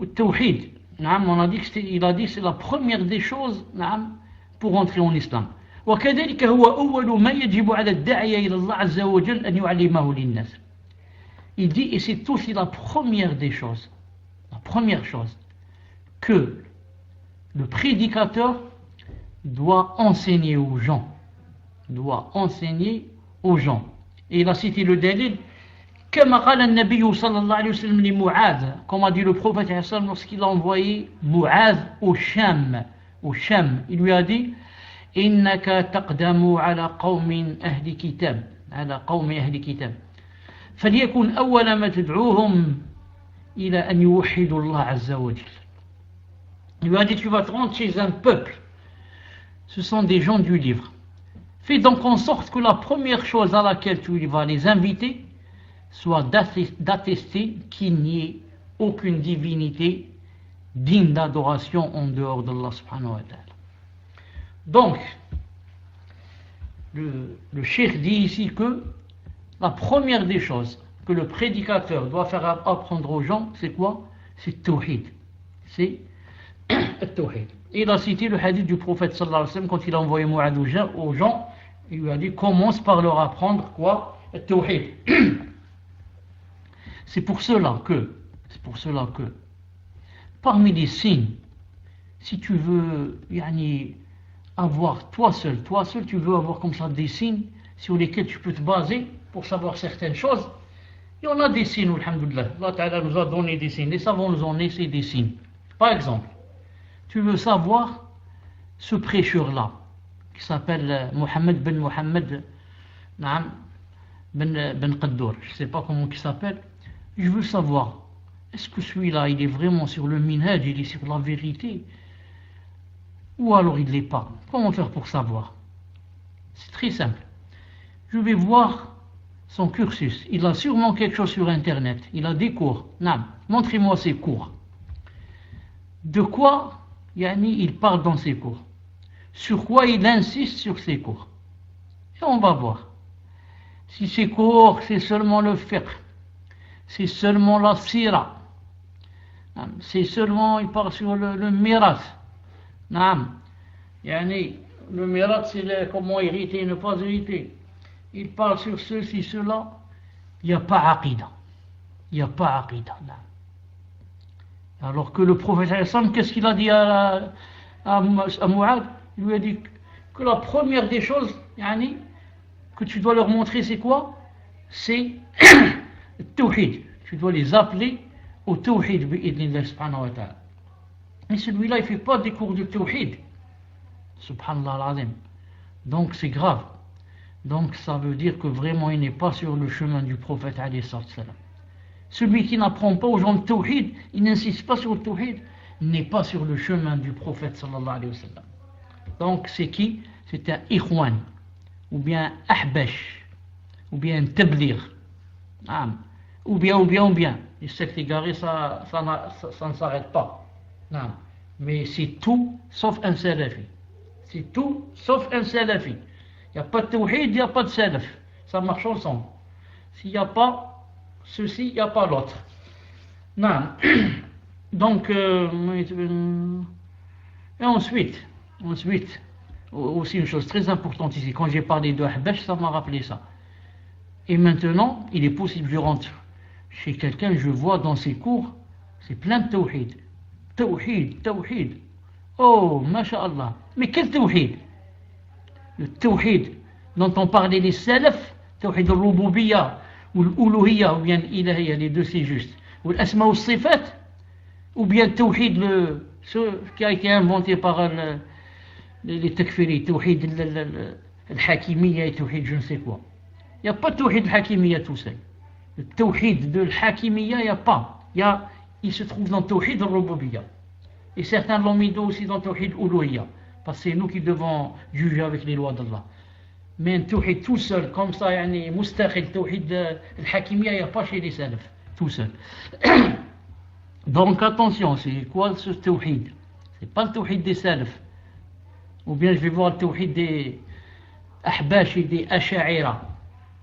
التوحيد نعم on a dit qu'il a dit c'est la première des choses نعم pour entrer en islam. وكذلك هو أول ما يجب على الداعية إلى الله عز وجل أن يعلمه للناس. Il dit, et c'est aussi la première des choses, la première chose, que le prédicateur doit enseigner aux gens. Doit enseigner aux gens. Et il a cité le dalil, كما قال النبي صلى الله عليه وسلم لمعاذ, comme a dit le prophète lorsqu'il a envoyé Mu'adh au Sham. Il lui a dit, إنك تقدم على قوم أهل كتاب على قوم أهل كتاب فليكن أول ما تدعوهم إلى أن يوحدوا الله عز وجل. Il lui a dit tu vas te rendre chez un peuple, ce sont des gens du livre. Fais donc en sorte que la première chose à laquelle tu vas les inviter soit d'attester qu'il n'y ait aucune divinité digne d'adoration en dehors d'Allah subhanahu wa ta'ala. Donc, le cheikh dit ici que la première des choses que le prédicateur doit faire apprendre aux gens, c'est quoi? C'est Tawhid. C'est Tawhid. Et il a cité le hadith du prophète sallallahu alayhi wa sallam quand il a envoyé Mu'adh aux gens, il lui a dit commence par leur apprendre quoi? Tawhid. C'est pour cela que parmi les signes, si tu veux avoir toi seul tu veux avoir comme ça des signes sur lesquels tu peux te baser pour savoir certaines choses. Et on a des signes, alhamdoulilah. Allah Ta'ala nous a donné des signes. Les savants nous ont laissé des signes. Par exemple, tu veux savoir ce prêcheur-là, qui s'appelle Mohammed Ben Qaddour. Je ne sais pas comment il s'appelle. Je veux savoir, est-ce que celui-là, il est vraiment sur le minhaj, il est sur la vérité, ou alors il ne l'est pas? Comment faire pour savoir? C'est très simple. Je vais voir son cursus. Il a sûrement quelque chose sur Internet. Il a des cours. Non, montrez-moi ses cours. De quoi il parle dans ses cours? Sur quoi il insiste sur ses cours? Et on va voir. Si ses cours, c'est seulement le fiqh, c'est seulement la sira, c'est seulement, il parle sur le mirath. Le mirath, c'est comment hériter, ne pas hériter. Il parle sur ceci, cela. Il n'y a pas aqidah. Il n'y a pas aqidah. Alors que le prophète, qu'est-ce qu'il a dit à Mu'adh? Il lui a dit que la première des choses que tu dois leur montrer, c'est quoi? C'est le tawhid. Tu dois les appeler au tawhid bi'idnillah subhanahu wa ta'ala. Et celui-là, il ne fait pas des cours de tawhid. Subhanallah al-azim. Donc c'est grave. Donc ça veut dire que vraiment il n'est pas sur le chemin du prophète alayhi salam. Celui qui n'apprend pas aux gens le tawhid, il n'insiste pas sur le tawhid, n'est pas sur le chemin du prophète sallallahu alayhi wa sallam. Donc c'est qui? C'est un ikhwan, ou bien ahbash, ou bien un tablir, ou bien. Les sectes égarés, ça ne s'arrête pas. Mais c'est tout sauf un salafi. C'est tout sauf un salafi. Il n'y a pas de tawhid, il n'y a pas de salaf. Ça marche ensemble. S'il n'y a pas ceci, il n'y a pas l'autre. Non. Donc, et ensuite, aussi une chose très importante ici, quand j'ai parlé de Ahbash, ça m'a rappelé ça. Et maintenant, il est possible, je rentre chez quelqu'un, je vois dans ses cours, c'est plein de tawhid. Tawhid. Oh, masha'Allah. Mais quel tawhid? Le tawhid dont on parlait les salaf, tawhid al-rububiyya ou l'uluhiyya ou bien l'ilahiyya, les deux c'est juste. Ou l'asma ou sifat, ou bien tawhid ce qui a été inventé par les takfiris, tawhid al-hakimiyya et tawhid je ne sais quoi. Il n'y a pas de tawhid al-hakimiyya tout seul. Le tawhid de al-hakimiyya, il n'y a pas. Il se trouve dans le tawhid al-rububiyya. Et certains l'ont mis aussi dans le tawhid al-uluhiyya. Parce que c'est nous qui devons juger avec les lois d'Allah. Mais un tawhid tout seul, comme ça, yani, mustaqil, tawhid al-hakimiyya, il n'y a pas chez les salafs, tout seul. Donc attention, c'est quoi ce tawhid? C'est pas le tawhid des salafs. Ou bien je vais voir le tawhid des ahbash et des asha'ira.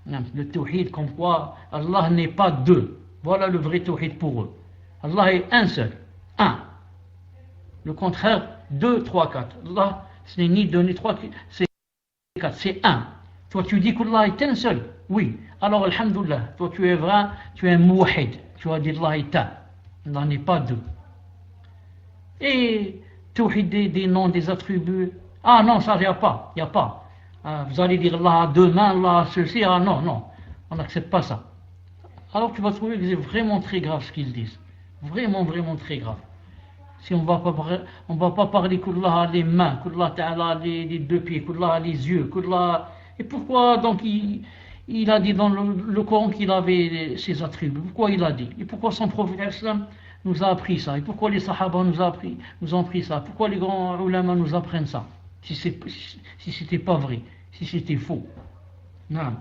Le tawhid comme quoi Allah n'est pas deux. Voilà le vrai tawhid pour eux. Allah est un seul, un. Le contraire, 2, 3, 4. Allah, ce n'est ni 2 ni 3, c'est 4, c'est un. Toi tu dis qu'Allah est un seul. Oui. Alors alhamdoulilah, toi tu es vrai, tu es un mouahid. Tu as dit Allah est un. Il n'en est pas deux. Et tawhid des noms, des attributs. Ah non, ça il n'y a pas. Il n'y a pas. Vous allez dire Allah a deux mains, Allah a ceci. Ah non, non. On n'accepte pas ça. Alors tu vas trouver que c'est vraiment très grave ce qu'ils disent. Vraiment, vraiment très grave. Si on ne va pas parler qu'Allah a les mains, qu'Allah a les deux pieds, qu'Allah a les yeux, qu'Allah... Et pourquoi donc il a dit dans le Coran qu'il avait ses attributs? Pourquoi il a dit? Et pourquoi son prophète islam nous a appris ça? Et pourquoi les sahaba nous ont appris ça? Pourquoi les grands ulama nous apprennent ça? Si c'était pas vrai, si c'était faux. Non.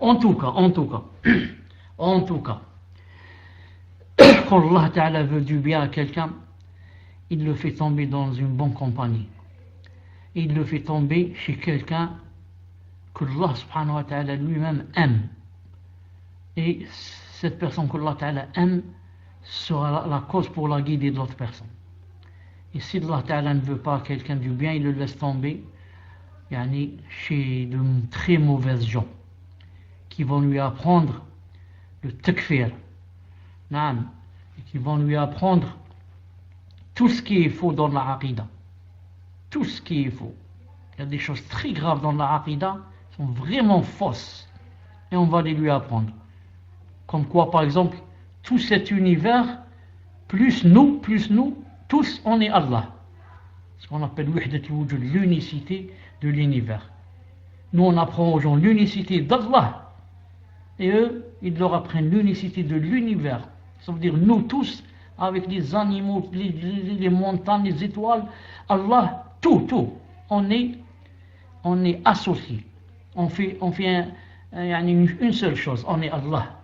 En tout cas, quand Allah Ta'ala veut du bien à quelqu'un, il le fait tomber dans une bonne compagnie. Il le fait tomber chez quelqu'un que Allah Subhanahu wa Ta'ala lui-même aime. Et cette personne que Allah Ta'ala aime sera la cause pour la guider de l'autre personne. Et si Allah Ta'ala ne veut pas à quelqu'un du bien, il le laisse tomber chez de très mauvaises gens qui vont lui apprendre le takfir. Et qui vont lui apprendre tout ce qui est faux dans la aqida. Tout ce qui est faux. Il y a des choses très graves dans la aqida qui sont vraiment fausses. Et on va les lui apprendre. Comme quoi, par exemple, tout cet univers, plus nous, tous, on est Allah. Ce qu'on appelle l'unicité de l'univers. Nous, on apprend aux gens l'unicité d'Allah. Et eux, ils leur apprennent l'unicité de l'univers. Ça veut dire nous tous, avec les animaux, les montagnes, les étoiles, Allah, tout, on est associés. On fait une seule chose, on est Allah.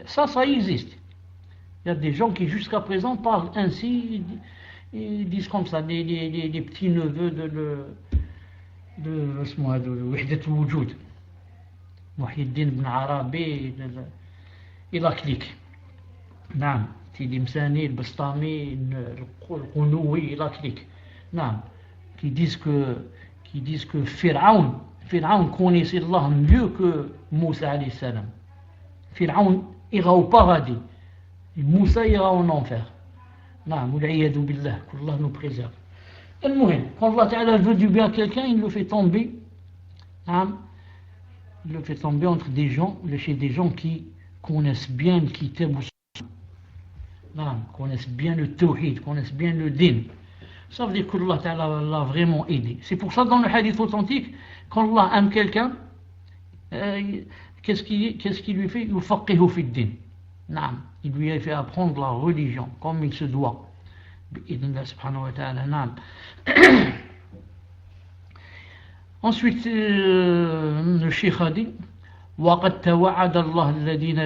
Ça existe. Il y a des gens qui jusqu'à présent parlent ainsi, ils disent comme ça, des petits neveux de Wahdat al-Wujud. Muhyiddin ibn Arabi, il a cliqué. نعم سيدي مساني البسطامي القنوي il a cliqué. نعم qui disent que Pharaon connaissait Allah mieux que Moussa alayhi salam. Pharaon ira au paradis et Moussa ira en enfer. نعم والعياذ بالله qu'Allah nous préserve. المهم quand Allah Ta'ala veut du bien à quelqu'un, il le fait tomber. Il le fait tomber entre des gens, chez des gens qui connaissent bien le kitab ou connaissent bien le tawhid, connaissent bien le din. Ça veut dire que Allah Ta'ala l'a vraiment aidé. C'est pour ça dans le hadith authentique, quand Allah aime quelqu'un, qu'est-ce qu'il lui fait? Yufaqihu fi din. Il lui a fait apprendre la religion comme il se doit. Bi'idhnillah subhanahu wa ta'ala. Ensuite, le Cheikh a dit وقد توعد الله الذين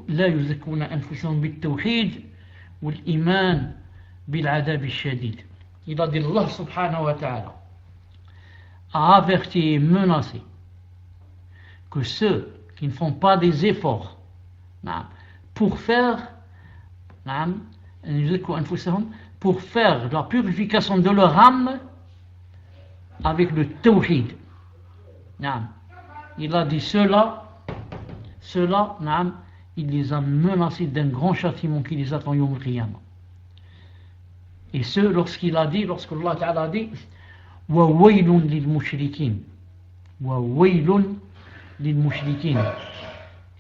لا يزكون أنفسهم بالتوحيد والإيمان بالعذاب الشديد. Il a dit Allah subhanahu wa ta'ala a averti et menacé que ceux qui ne font pas des efforts pour faire la purification de leur âme avec le tawhid. Il a dit cela, il les a menacés d'un grand châtiment qui les attend Yawm al-Qiyamah. Et ce, lorsque Allah Ta'ala a dit wa waylun lil mushrikin,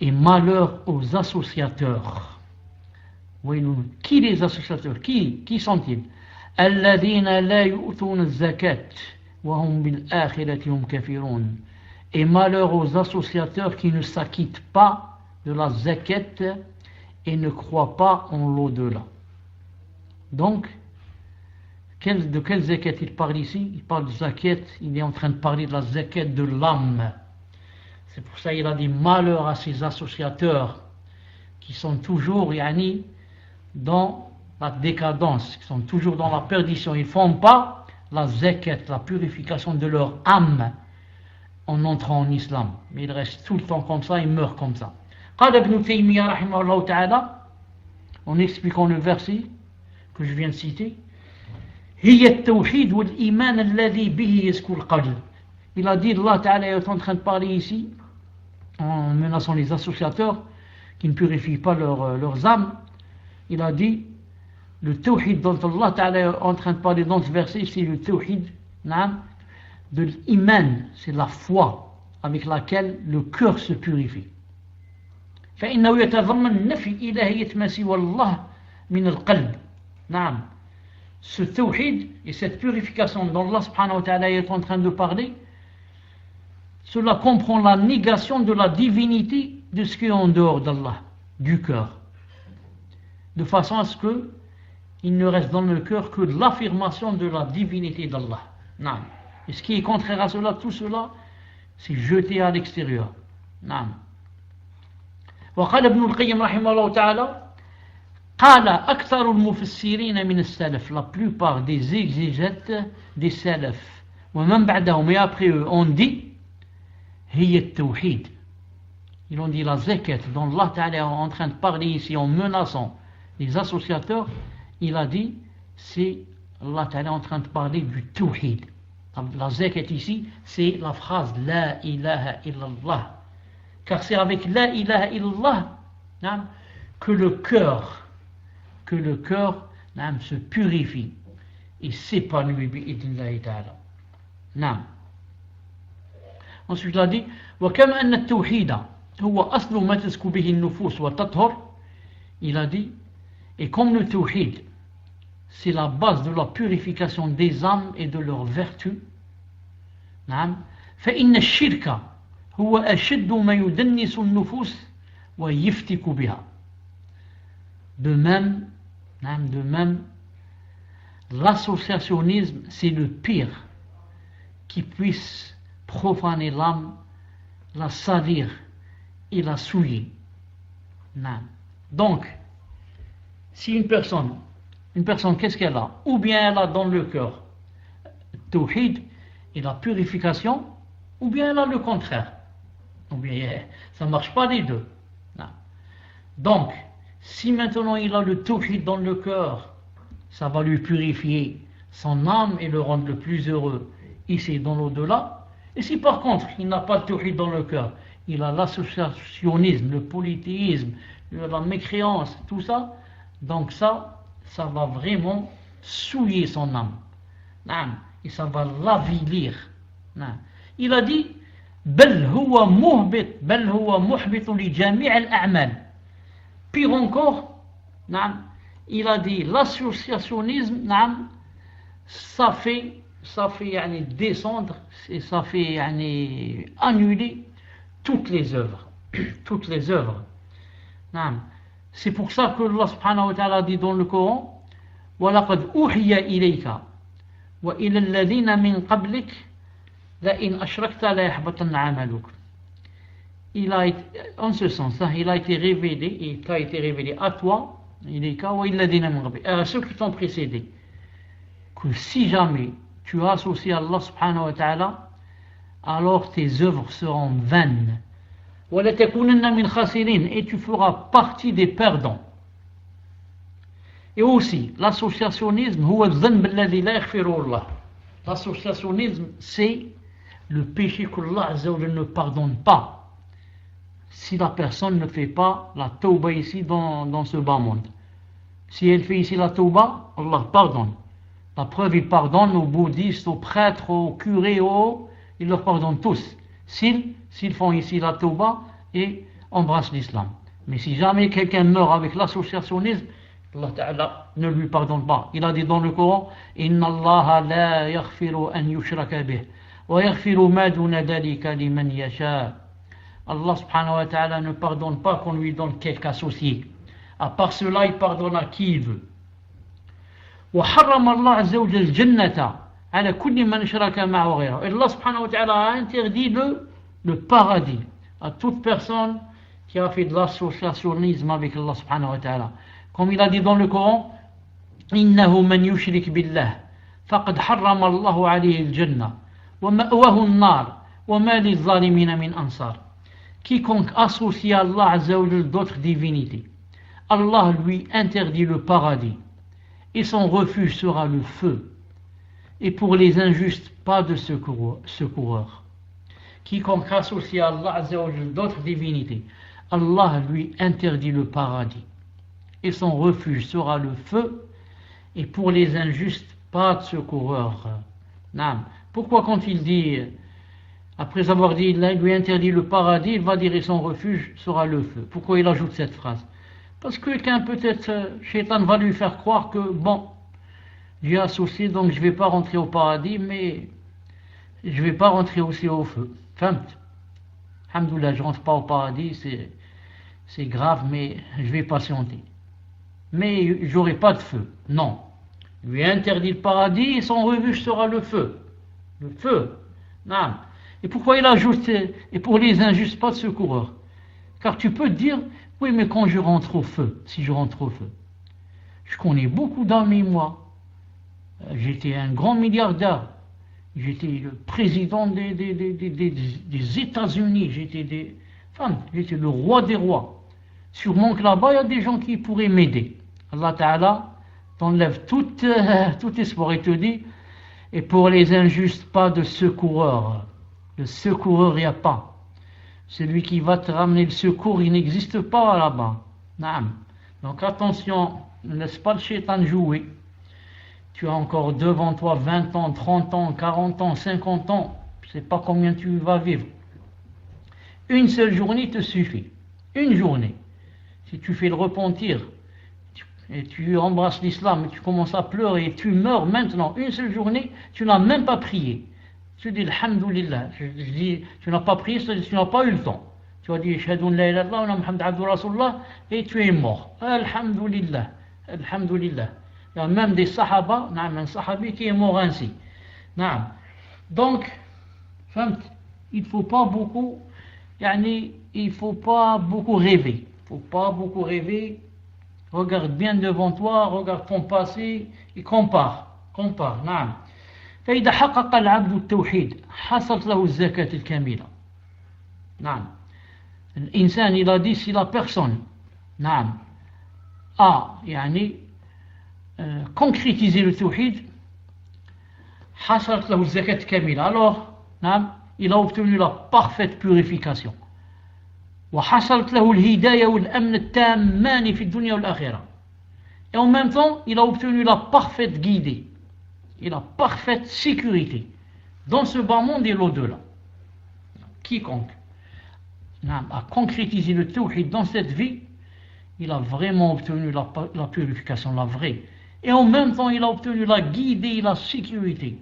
et malheur aux associateurs. Qui les associateurs? Qui sont-ils? الذين لا يؤتون الزكاة وهم بالآخرة هم كافرون. Et malheur aux associateurs qui ne s'acquittent pas de la zakat et ne croient pas en l'au-delà. Donc, de quelle zakat il parle ici? Il parle de zakat, il est en train de parler de la zakat de l'âme. C'est pour ça qu'il a dit malheur à ces associateurs qui sont toujours dans la décadence, qui sont toujours dans la perdition. Ils ne font pas la zakat, la purification de leur âme en entrant en islam. Mais ils restent tout le temps comme ça, ils meurent comme ça. قال ابن تيمية رحمه الله تعالى, en expliquant le verset que je viens de citer, هي التوحيد والإيمان الذي به يزكو القلب. Il a dit, Allah Ta'ala est en train de parler ici, en menaçant les associateurs qui ne purifient pas leurs âmes. Il a dit, le tawhid dont Allah Ta'ala est en train de parler dans ce verset, c'est le tawhid de l'iman, c'est la foi avec laquelle le cœur se purifie. فإنه يتضمن نفي إلهية ما سوى الله من القلب. نعم. Ce tawhid et cette purification dont Allah subhanahu wa ta'ala est en train de parler, cela comprend la négation de la divinité de ce qui est en dehors d'Allah, du cœur, de façon à ce qu'il ne reste dans le cœur que l'affirmation de la divinité d'Allah. Non. Et ce qui est contraire à cela, tout cela, c'est jeté à l'extérieur. Non. وقال ابن القيم رحمه الله تعالى قال أكثر المفسرين من السلف, la plupart des exégètes des salaf ومن بعدهم, et après eux, ont dit هي التوحيد. Ils ont dit la zakat dont Allah Ta'ala est en train de parler ici en menaçant les associateurs. Il a dit c'est Allah Ta'ala en train de parler du tawhid. La zakat ici c'est la phrase la ilaha illallah, car c'est avec la ilaha illallah que le cœur se purifie et s'épanouit bi'idnillahi ta'ala. نعم. Ensuite il a dit وكما أن التوحيد هو أصل ما تزكو به النفوس وتطهر. Il a dit, et comme le tawhid c'est la base de la purification des âmes et de leurs vertus, نعم, فإن الشرك هو أشد ما يدنس النفوس ويفتك بها. De même, l'associationnisme c'est le pire qui puisse profaner l'âme, la salir et la souiller. Donc, si une personne, qu'est-ce qu'elle a? Ou bien elle a dans le cœur tawhid et la purification, ou bien elle a le contraire. Ou bien ça ne marche pas les deux. Donc, si maintenant il a le tawhid dans le cœur, ça va lui purifier son âme et le rendre le plus heureux ici dans l'au-delà. Et si par contre il n'a pas de tawhid dans le cœur, il a l'associationnisme, le polythéisme, la mécréance, tout ça, donc ça va vraiment souiller son âme. Et ça va l'avilir. Il a dit بل هو محبط لجميع الأعمال. Pire encore, il a dit l'associationnisme, ça fait descendre et ça fait annuler toutes les œuvres. Toutes les œuvres. C'est pour ça que Allah subhanahu wa ta'ala dit dans le Coran وَلَقَدْ أُوحِيَ إِلَيْكَ وَإِلَى الَّذِينَ مِنْ قَبْلِكَ لَإِنْ أَشْرَكْتَ لَيَحْبَطَنَّ عَمَلُكَ. En ce sens, il a été révélé, et il a été révélé à toi, à ceux qui t'ont précédé, que si jamais tu associes Allah subhanahu wa ta'ala, alors tes œuvres seront vaines. Et tu feras partie des perdants. Et aussi, l'associationnisme, c'est le péché qu'Allah ne pardonne pas si la personne ne fait pas la tauba ici dans ce bas monde. Si elle fait ici la tauba, Allah pardonne. La preuve, il pardonne aux bouddhistes, aux prêtres, aux curés, il leur pardonne tous. S'ils font ici la tauba et embrassent l'islam. Mais si jamais quelqu'un meurt avec l'associationnisme, Allah Ta'ala ne lui pardonne pas. Il a dit dans le Coran, Inna Allah la yaghfiru an yushraka bih, wa yaghfiru ma duna dhalika liman yasha. Allah subhanahu wa ta'ala ne pardonne pas qu'on lui donne quelque associé. À part cela, il pardonne à qui il veut. وحرم الله عز وجل الجنة على كل من شرك معه غيره. Et Allah subhanahu wa ta'ala a interdit le paradis à toute personne qui a fait de l'associationnisme avec Allah subhanahu wa ta'ala. Comme il a dit dans le Coran, إنه من يشرك بالله فقد حرم الله عليه الجنة ومأواه النار وما للظالمين من أنصار. Quiconque associe à Allah azza wa jalla d'autres divinités, Allah lui interdit le paradis et son refuge sera le feu. Et pour les injustes, pas de secoureur. Quiconque associe à Allah azza wa jalla d'autres divinités, Allah lui interdit le paradis et son refuge sera le feu. Et pour les injustes, pas de secoureur. Non. Pourquoi quand il dit, après avoir dit, il lui interdit le paradis, il va dire et son refuge sera le feu? Pourquoi il ajoute cette phrase? Parce que quelqu'un peut-être, Shaitan va lui faire croire que, bon, j'ai associé, donc je ne vais pas rentrer au paradis, mais je ne vais pas rentrer aussi au feu. Alhamdoulilah, je ne rentre pas au paradis, c'est grave, mais je vais patienter. Mais j'aurai pas de feu. Non. Il lui interdit le paradis et son refuge sera le feu. Le feu. Non. Et pourquoi il ajoute, et pour les injustes, pas de secoureur? Car tu peux te dire, oui, mais quand je rentre au feu, si je rentre au feu, je connais beaucoup d'amis, moi. J'étais un grand milliardaire. J'étais le président des États-Unis. J'étais le roi des rois. Sûrement que là-bas, il y a des gens qui pourraient m'aider. Allah Ta'ala t'enlève tout espoir et te dit, et pour les injustes, pas de secoureur. Le secoureur, il n'y a pas. Celui qui va te ramener le secours, il n'existe pas là-bas. Donc attention, ne laisse pas le shaitan jouer. Tu as encore devant toi 20 ans, 30 ans, 40 ans, 50 ans. Je ne sais pas combien tu vas vivre. Une seule journée te suffit. Une journée. Si tu fais le repentir et tu embrasses l'islam et tu commences à pleurer et tu meurs maintenant, une seule journée, tu n'as même pas prié. Tu dis Alhamdulillah. Je dis, tu n'as pas prié, c'est-à-dire tu n'as pas eu le temps. Tu as dit Shahadun la ilaha illallah wa Muhammad abdu Rasulullah et tu es mort. Alhamdulillah. Alhamdulillah. Il y a même des sahaba, un sahabi qui est mort ainsi. Donc, il ne faut pas beaucoup rêver. Il ne faut pas beaucoup rêver. Regarde bien devant toi, regarde ton passé et compare. نعم. فإذا حقق العبد التوحيد حصلت له الزكاة الكاملة. نعم. الإنسان il a dit si la personne a concrétisé le tawhid حصلت له الزكاة الكاملة. Alors, il a obtenu la parfaite purification. وحصلت له الهداية والأمن التامان في الدنيا والآخرة. Et en même temps, il a obtenu la parfaite guidée et la parfaite sécurité dans ce bas monde et l'au-delà. Quiconque a concrétisé le tawhid dans cette vie, il a vraiment obtenu la purification, la vraie. Et en même temps, il a obtenu la guidée et la sécurité.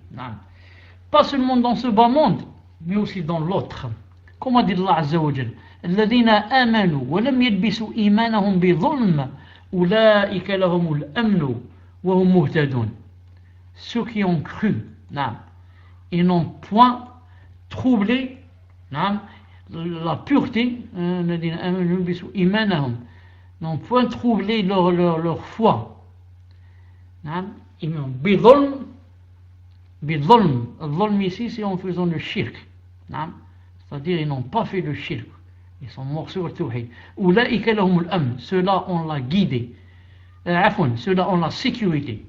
Pas seulement dans ce bas monde, mais aussi dans l'autre. Comme a dit Allah Azza wa Jal, الذين آمنوا ولم يلبسوا إيمانهم بظلم أولئك لهم الأمن وهم مهتدون. Ceux qui ont cru, et n'ont point troublé la pureté, n'ont point troublé leur foi. بظلم, الظلم ici c'est en faisant le shirk, c'est-à-dire ils n'ont pas fait le shirk. Ils sont morts sur le tawhid. Oulaïka lahum al-amn. Ceux-là ont la guidée. Ceux-là ont la sécurité.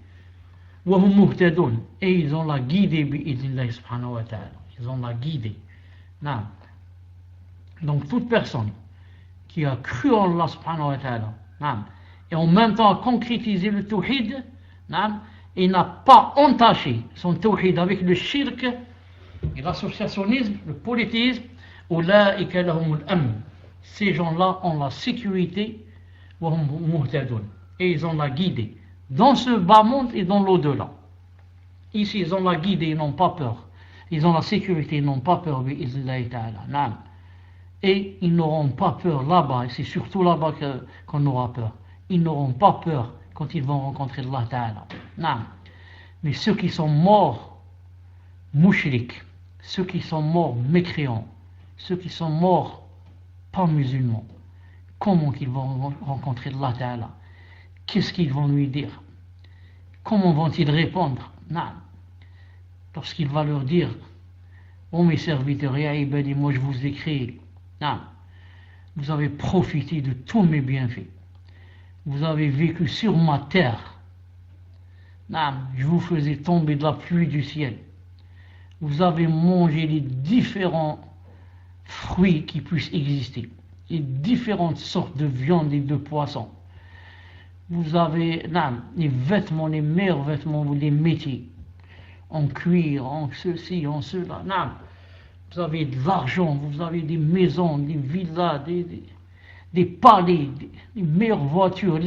Wa hum muhtadun. Et ils ont la guidée bi'idhnillah subhanahu wa ta'ala. Ils ont la guidée. Donc toute personne qui a cru en Allah subhanahu wa ta'ala et en même temps a concrétisé le tawhid et n'a pas entaché son tawhid avec le shirk et l'associationnisme, le polythéisme, ces gens-là ont la sécurité, ils et ils ont la guidée dans ce bas monde et dans l'au-delà. Ici, ils ont la guidée, ils n'ont pas peur. Ils ont la sécurité, ils n'ont pas peur, bi'idhnillahi ta'ala. Naam. Et ils n'auront pas peur là-bas, et c'est surtout là-bas qu'on aura peur. Ils n'auront pas peur quand ils vont rencontrer Allah ta'ala. Naam. Mais ceux qui sont morts, mouchriks, ceux qui sont morts mécréants, ceux qui sont morts pas musulmans, comment qu'ils vont rencontrer Allah ta'ala? Qu'est-ce qu'ils vont lui dire? Comment vont-ils répondre? Non. Lorsqu'il va leur dire: oh mes serviteurs, ya ibadi, moi je vous ai créé. Non. Vous avez profité de tous mes bienfaits. Vous avez vécu sur ma terre. Non. Je vous faisais tomber de la pluie du ciel. Vous avez mangé les différents fruits qui puissent exister, les différentes sortes de viande et de poissons. Vous avez les vêtements, les meilleurs vêtements, vous les mettez en cuir, en ceci, en cela. Vous avez de l'argent, vous avez des maisons, des villas, des palais, des meilleures voitures,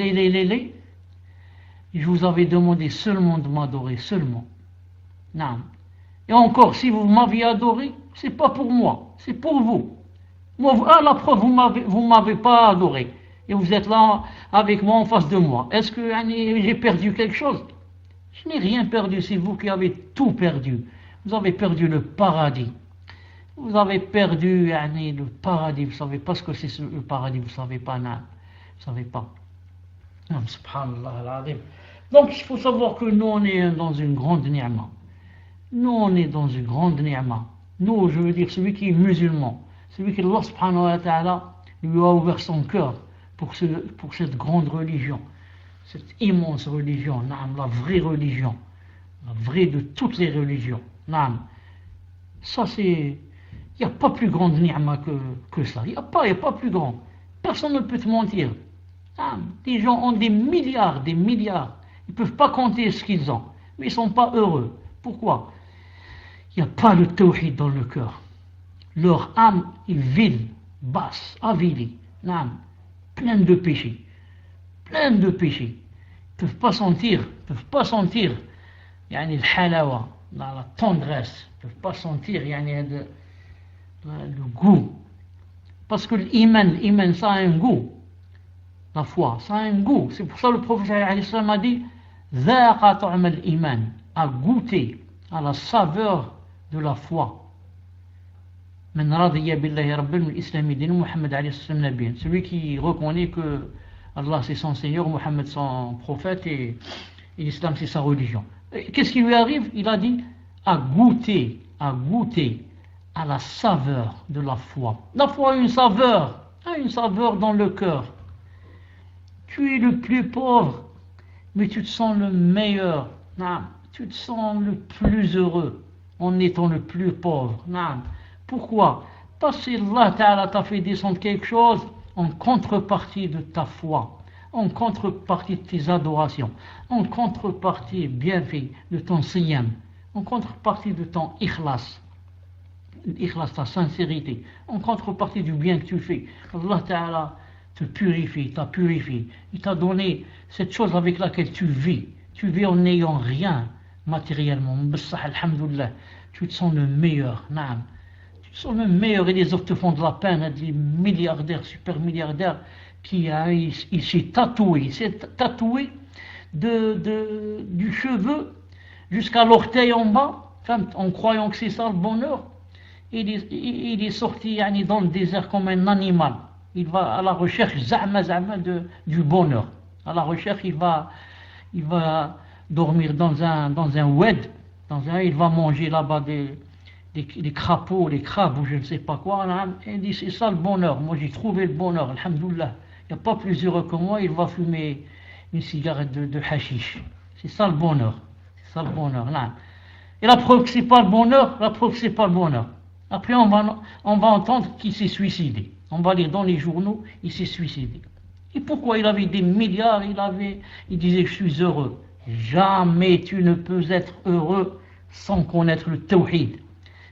Je vous avais demandé seulement de m'adorer, seulement. Et encore, si vous m'aviez adoré, c'est pas pour moi, c'est pour vous. Moi, à la preuve, vous m'avez pas adoré. Et vous êtes là avec moi en face de moi. Est-ce que j'ai perdu quelque chose? Je n'ai rien perdu, c'est vous qui avez tout perdu. Vous avez perdu le paradis. Vous avez perdu le paradis. Vous ne savez pas ce que c'est le paradis. Vous ne savez pas, non. Vous ne savez pas. Subhanallah. Donc il faut savoir que nous, on est dans une grande ni'ma. Nous, on est dans une grande ni'ma. Nous, je veux dire, celui qui est musulman, celui qui, Allah subhanahu wa ta'ala, lui a ouvert son cœur pour cette grande religion, cette immense religion, la vraie religion, la vraie de toutes les religions. Ça, c'est... Il n'y a pas plus grande ni'ma que ça. Il n'y a pas plus grand. Personne ne peut te mentir. Des gens ont des milliards. Ils ne peuvent pas compter ce qu'ils ont. Mais ils ne sont pas heureux. Pourquoi? Il n'y a pas le tawhid dans le cœur. Leur âme est vile, basse, avilie. Pleine de péchés. Pleine de péchés. Ils ne peuvent pas sentir le halawa, la tendresse. Ils ne peuvent pas sentir le goût. Parce que l'iman, ça a un goût. La foi, ça a un goût. C'est pour ça que le prophète a dit ذاق طعم الإيمان, à goûter à la saveur de la foi. من رضي بالله ربا والإسلام دينا محمد عليه الصلاة والسلام نبيا. Celui qui reconnaît que Allah c'est son Seigneur, Mohammed son prophète et l'Islam c'est sa religion. Qu'est-ce qui lui arrive? Il a dit à goûter à la saveur de la foi. La foi a une saveur dans le cœur. Tu es le plus pauvre, mais tu te sens le meilleur. Tu te sens le plus heureux en étant le plus pauvre. Pourquoi? Parce que Allah Ta'ala t'a fait descendre quelque chose en contrepartie de ta foi, en contrepartie de tes adorations, en contrepartie bienfait de ton siyam, en contrepartie de ton ikhlas, ta sincérité, en contrepartie du bien que tu fais. Allah Ta'ala te purifie, t'a purifié. Il t'a donné cette chose avec laquelle tu vis. Tu vis en n'ayant rien matériellement. Alhamdulillah, tu te sens le meilleur. Tu te sens le meilleur et les autres te font de la peine. Des milliardaires, super milliardaires qui il s'est tatoué du cheveu jusqu'à l'orteil en bas, en croyant que c'est ça le bonheur. Il est sorti dans le désert comme un animal. Il va à la recherche du bonheur. À la recherche, il va dormir dans un oued, il va manger là-bas des crapauds, des crabes ou je ne sais pas quoi. Et il dit c'est ça le bonheur. Moi j'ai trouvé le bonheur, alhamdoulilah. Il n'y a pas plus heureux que moi, il va fumer une cigarette de hashish. C'est ça le bonheur. C'est ça le bonheur. Et la preuve que c'est pas le bonheur, Après on va entendre qu'il s'est suicidé. On va lire dans les journaux, il s'est suicidé. Et pourquoi? Il avait des milliards, il disait je suis heureux. Jamais tu ne peux être heureux sans connaître le tawhid.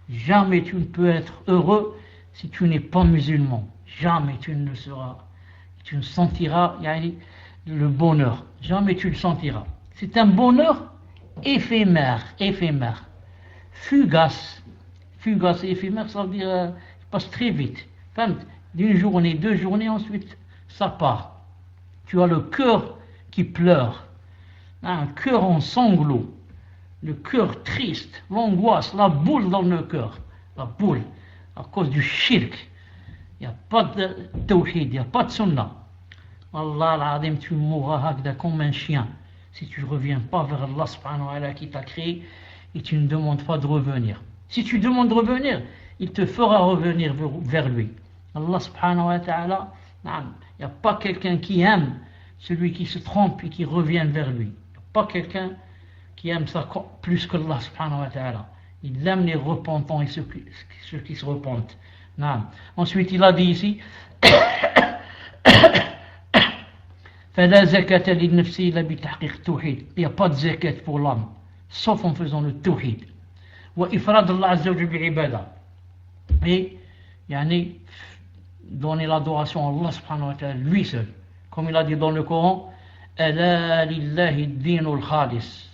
Jamais tu ne peux être heureux si tu n'es pas musulman. Jamais tu ne le seras. Tu ne sentiras le bonheur. Jamais tu le sentiras. C'est un bonheur éphémère, fugace. Fugace et éphémère, ça veut dire il passe très vite. D'une journée, 2 journées, ensuite ça part. Tu as le cœur qui pleure, un cœur en sanglots, le cœur triste, l'angoisse, la boule dans le cœur, la boule, à cause du shirk. Il n'y a pas de tawhid, il n'y a pas de sunnah. Allah al-Azim, tu mourras comme un chien si tu ne reviens pas vers Allah subhanahu wa ta'ala qui t'a créé et tu ne demandes pas de revenir. Si tu demandes de revenir, il te fera revenir vers lui. Allah subhanahu wa ta'ala, il n'y a pas quelqu'un qui aime celui qui se trompe et qui revient vers lui. Il n'y a pas quelqu'un qui aime ça plus que Allah subhanahu wa ta'ala. Il aime les repentants et ceux qui se repentent. Ensuite, il a dit ici فلا زكاة للنفس إلا بتحقيق التوحيد. Il n'y a pas de zakat pour l'âme sauf en faisant le tawhid. وإفراد الله عز وجل بعبادة. Et يعني donner l'adoration à Allah subhanahu wa ta'ala lui seul. Comme il a dit dans le Coran, ألا لله الدين الخالص.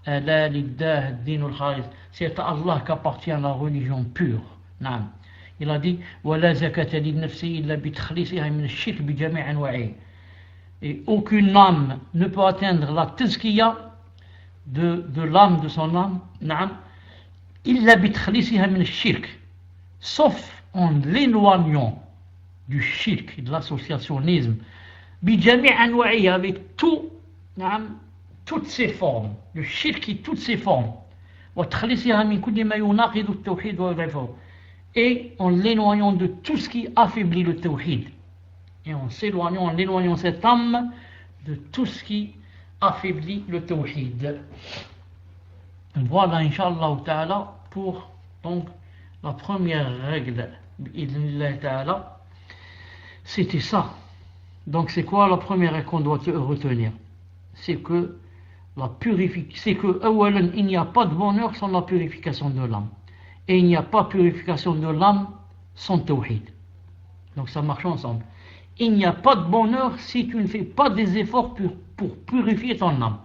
ألا لله الدين الخالص. C'est à Allah qu'appartient la religion pure. نعم. Il a dit ولا زكاة للنفس إلا بتخليصها من الشرك بجميع أنواعه. Et aucune âme ne peut atteindre la tazkiya de l'âme, de son âme, إلا بتخليصها من الشرك, sauf en l'éloignant du shirk, de l'associationnisme, بجميع أنواعه, avec toutes ses formes, le shirk et toutes ses formes, وتخليصها من كل ما يناقض التوحيد ويضعفه, et en l'éloignant de tout ce qui affaiblit le tawhid, et en éloignant cette âme de tout ce qui affaiblit le tawhid. Voilà, Inch'Allah ta'ala, pour donc la première règle, c'était ça. Donc c'est quoi la première règle qu'on doit retenir? C'est que il n'y a pas de bonheur sans la purification de l'âme. Et il n'y a pas purification de l'âme sans tawhid. Donc ça marche ensemble. Il n'y a pas de bonheur si tu ne fais pas des efforts pour purifier ton âme.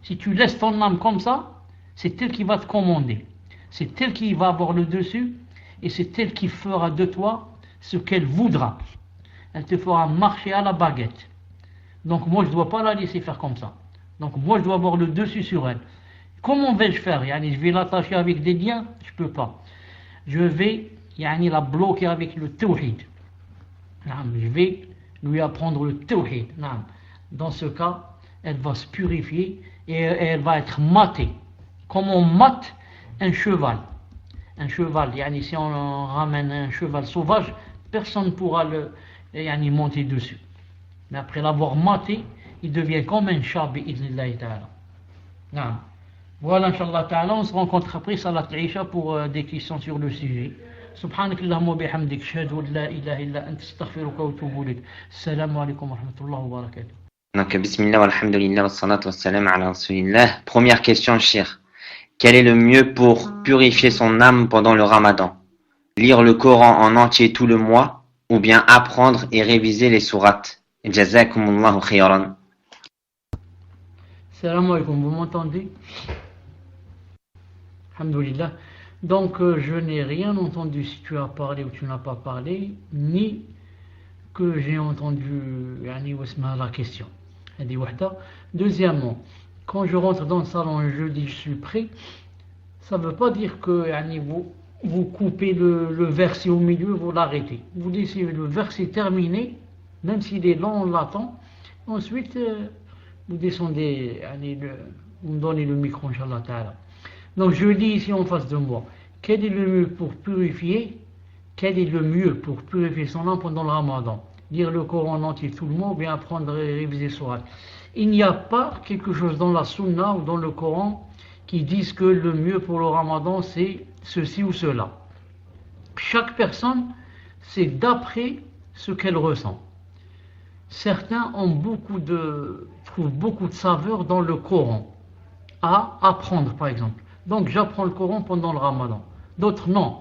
Si tu laisses ton âme comme ça, c'est elle qui va te commander. C'est elle qui va avoir le dessus et c'est elle qui fera de toi ce qu'elle voudra. Elle te fera marcher à la baguette. Donc moi je ne dois pas la laisser faire comme ça. Donc moi je dois avoir le dessus sur elle. Comment vais-je faire? Je vais l'attacher avec des liens? Je ne peux pas. Je vais la bloquer avec le tawhid. Je vais lui apprendre le tawhid. Dans ce cas, elle va se purifier et elle va être matée. Comme on mate un cheval. Un cheval, si on ramène un cheval sauvage, personne ne pourra monter dessus. Mais après l'avoir maté, il devient comme un chat, bi'idhnillahi ta'ala. Voilà, Inch'Allah ta'ala, on se rencontre après Salat al-Isha pour des questions sur le sujet. سبحانك اللهم وبحمدك اشهد ان لا اله الا انت استغفرك واتوب اليك. السلام عليكم ورحمه الله وبركاته. Donc bismillah walhamdulillah wassalatu wassalam ala rasulillah. Première question, Cheikh. Quel est le mieux pour purifier son âme pendant le Ramadan? Lire le Coran en entier tout le mois ou bien apprendre et réviser les sourates? Jazakumullahu khayran. Salam alaikum, vous m'entendez? Alhamdulillah. Donc je n'ai rien entendu si tu as parlé ou tu n'as pas parlé, ni que j'ai entendu la question. Deuxièmement, quand je rentre dans le salon et je dis je suis prêt, ça ne veut pas dire que vous coupez le verset au milieu, vous l'arrêtez. Vous laissez le verset terminé, même s'il est long, on l'attend. Ensuite, vous descendez, vous me donnez le micro, Inch'Allah ta'ala. Donc je dis ici en face de moi, quel est le mieux pour purifier son âme pendant le Ramadan? Lire le Coran en entier tout le mois ou bien apprendre et réviser Sourate. Il n'y a pas quelque chose dans la Sunna ou dans le Coran qui dise que le mieux pour le Ramadan c'est ceci ou cela. Chaque personne, c'est d'après ce qu'elle ressent. Certains trouvent beaucoup de saveur dans le Coran à apprendre par exemple. Donc j'apprends le Coran pendant le Ramadan. D'autres non.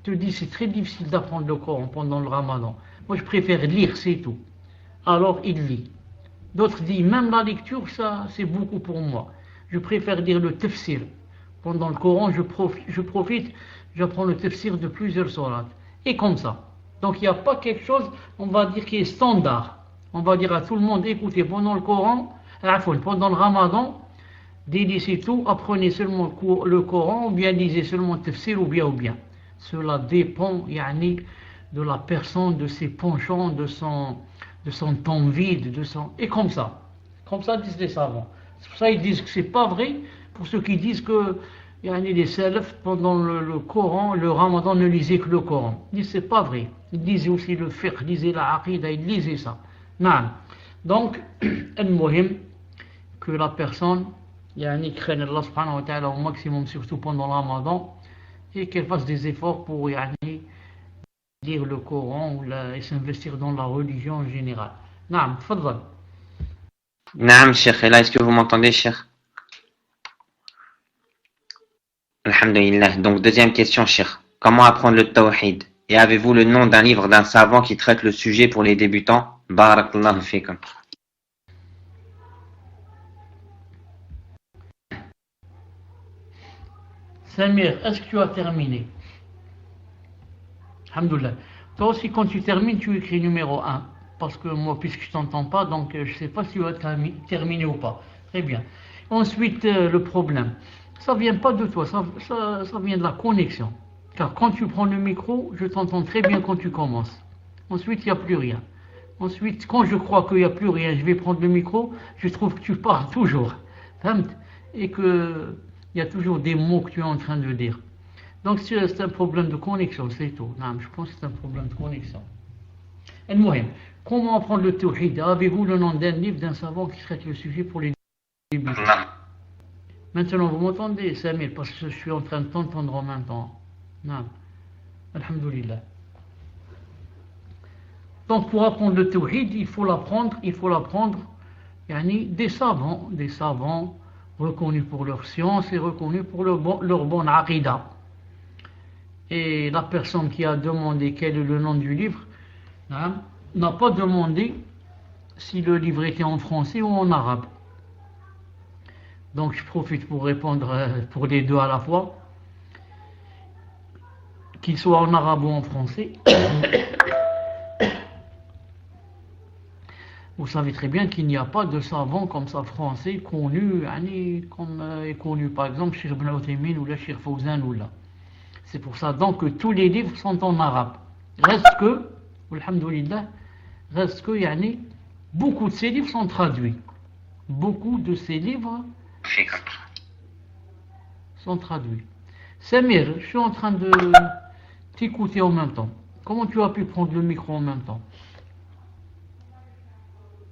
Tu te dis c'est très difficile d'apprendre le Coran pendant le Ramadan. Moi je préfère lire, c'est tout. Alors il lit. D'autres disent, même la lecture, ça, c'est beaucoup pour moi. Je préfère lire le tafsir. Pendant le Coran, je profite, j'apprends le tafsir de plusieurs sourates. Et comme ça. Donc il n'y a pas quelque chose, on va dire, qui est standard. On va dire à tout le monde, écoutez, pendant le Coran, pendant le Ramadan, délaissez tout, apprenez seulement le Coran, ou bien lisez seulement le tafsir, ou bien. Cela dépend, yani, de la personne, de ses penchants, de son temps vide, et comme ça. Comme ça disent les savants. C'est pour ça qu'ils disent que c'est pas vrai, pour ceux qui disent que les salafs, pendant le Coran, le Ramadan, ne lisaient que le Coran. Ils disent c'est pas vrai. Ils lisaient aussi le fiqh, ils lisaient la aqida, ils lisaient ça. Non. Donc, al-muhim, que la personne, craigne Allah subhanahu wa ta'ala au maximum, surtout pendant le Ramadan, et qu'elle fasse des efforts pour lire le Coran et s'investir dans la religion en général. Naam, tfaddal. Naam, Cheikh. Et là, est-ce que vous m'entendez, Cheikh? Alhamdulillah. Donc, deuxième question, Cheikh. Comment apprendre le tawhid? Et avez-vous le nom d'un livre d'un savant qui traite le sujet pour les débutants? Barakallahu fikum. Samir, est-ce que tu as terminé? Alhamdulillah. Toi aussi, quand tu termines, tu écris numéro 1. Parce que moi, puisque je ne t'entends pas, donc je ne sais pas si tu as terminé ou pas. Très bien. Ensuite, le problème. Ça ne vient pas de toi, ça vient de la connexion. Car quand tu prends le micro, je t'entends très bien quand tu commences. Ensuite, il n'y a plus rien. Ensuite, quand je crois qu'il n'y a plus rien, je vais prendre le micro, je trouve que tu parles toujours. Et qu'il y a toujours des mots que tu es en train de dire. Donc c'est un problème de connexion, c'est tout. Non, je pense que c'est un problème de connexion. Et moi, comment apprendre le tawhid? Avez-vous le nom d'un livre, d'un savant qui traite le sujet pour les débutants? Maintenant, vous m'entendez, Samir, parce que je suis en train de t'entendre en même temps. Non. Alhamdulillah. Donc pour apprendre le tawhid, il faut l'apprendre des savants reconnus pour leur science et reconnus pour leur bonne aqida. Et la personne qui a demandé quel est le nom du livre n'a pas demandé si le livre était en français ou en arabe. Donc je profite pour répondre pour les deux à la fois, qu'il soit en arabe ou en français. Vous savez très bien qu'il n'y a pas de savant comme ça français connu, comme est connu par exemple Cheikh Ibn Uthaymin ou le Cheikh Fawzan ou là. C'est pour ça donc que tous les livres sont en arabe. Reste que, alhamdoulilah, beaucoup de ces livres sont traduits. Beaucoup de ces livres sont traduits. Samir, je suis en train de t'écouter en même temps. Comment tu as pu prendre le micro en même temps?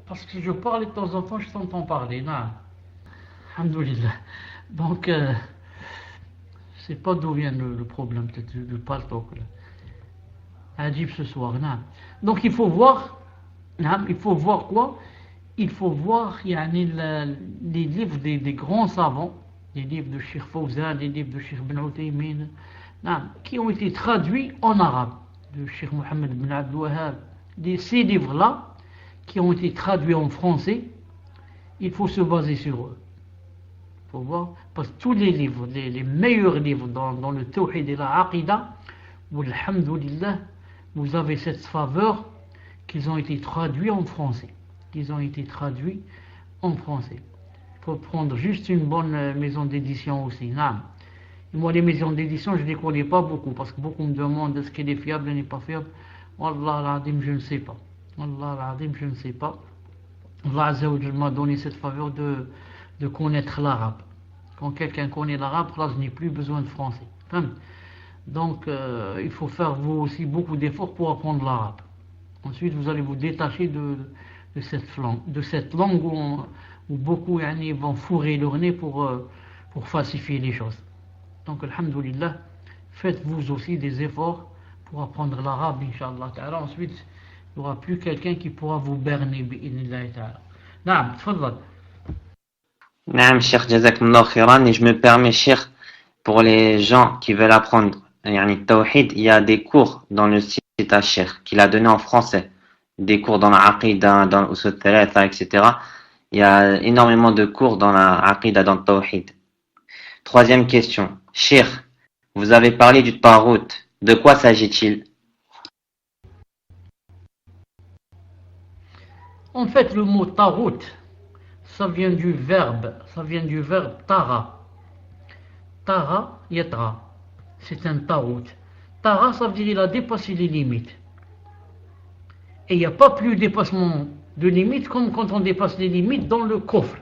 Parce que je parle et de temps en temps, je t'entends parler. Non. Alhamdoulilah. Donc, je sais pas d'où vient le problème, peut-être le paltok. Adib ce soir. Non. Donc, il faut voir quoi? Il faut voir les livres des grands savants, les livres de Cheikh Fawzan, les livres de Cheikh Ibn Uthaymin, qui ont été traduits en arabe, de Cheikh Mohammed ibn Abdul Wahhab. Ces livres-là, qui ont été traduits en français, il faut se baser sur eux. Il faut voir, parce que tous les livres, les meilleurs livres dans le tawhid et la aqida, alhamdoulilah, vous avez cette faveur qu'ils ont été traduits en français. Il faut prendre juste une bonne maison d'édition aussi. Non. Moi, les maisons d'édition, je ne les connais pas beaucoup, parce que beaucoup me demandent est-ce qu'elle est fiable, elle n'est pas fiable. Wallah al-Adim, je ne sais pas. Allah Azza wa Jalla m'a donné cette faveur de connaître l'arabe. Quand quelqu'un connaît l'arabe, là, je n'ai plus besoin de français. Donc, il faut faire vous aussi beaucoup d'efforts pour apprendre l'arabe. Ensuite, vous allez vous détacher de cette langue où beaucoup vont fourrer leur nez pour falsifier les choses. Donc, alhamdoulilah, faites-vous aussi des efforts pour apprendre l'arabe, Inch'Allah. Ensuite, il n'y aura plus quelqu'un qui pourra vous berner, bi'idhnillah ta'ala. Naam, tfaddal. Naam, Cheikh, jazakumullah khairan. Et je me permets, Cheikh, pour les gens qui veulent apprendre tawhid, il y a des cours dans le site à Cheikh qu'il a donné en français. des cours dans la Aqidah, dans l'Usul Thalatha, etc. Il y a énormément de cours dans la Aqidah, dans le Tawhid. Troisième question. Cheikh, vous avez parlé du Tarout. De quoi s'agit-il? En fait, le mot Tarout, ça vient du verbe tara. Tara, yatra. C'est un Tarout. Tara, ça veut dire qu'il a dépassé les limites. Et il n'y a pas plus de dépassement de limites comme quand on dépasse les limites dans le kufr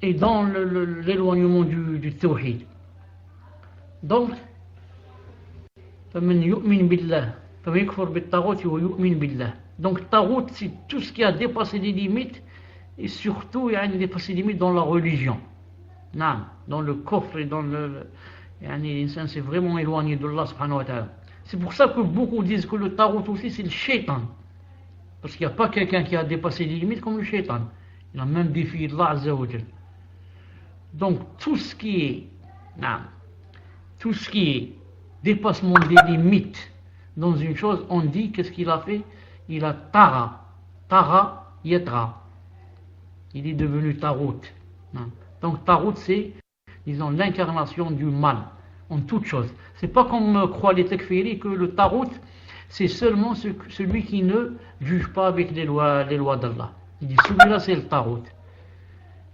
et dans l'éloignement du tawhid. Donc, فمن يؤمن بالله فيكفر بالطاغوت ويؤمن بالله. Donc, tarout, c'est tout ce qui a dépassé les limites et surtout il y a dépassé les limites dans la religion. Non, dans le kufr et dans l'insan c'est vraiment éloigné d'Allah subhanahu wa ta'ala. C'est pour ça que beaucoup disent que le tarout aussi c'est le shaitan. Parce qu'il n'y a pas quelqu'un qui a dépassé les limites comme le shaitan. Il a même défié Allah Azza wa Jal. Donc tout ce qui est dépassement des limites dans une chose, on dit qu'est-ce qu'il a fait? Il a tara yatra. Il est devenu tarout. Donc tarout c'est, disons, l'incarnation du mal en toute chose. C'est pas comme croient les tekfiri que le tarout c'est seulement celui qui ne juge pas avec les lois d'Allah. Il dit celui-là c'est le tarout.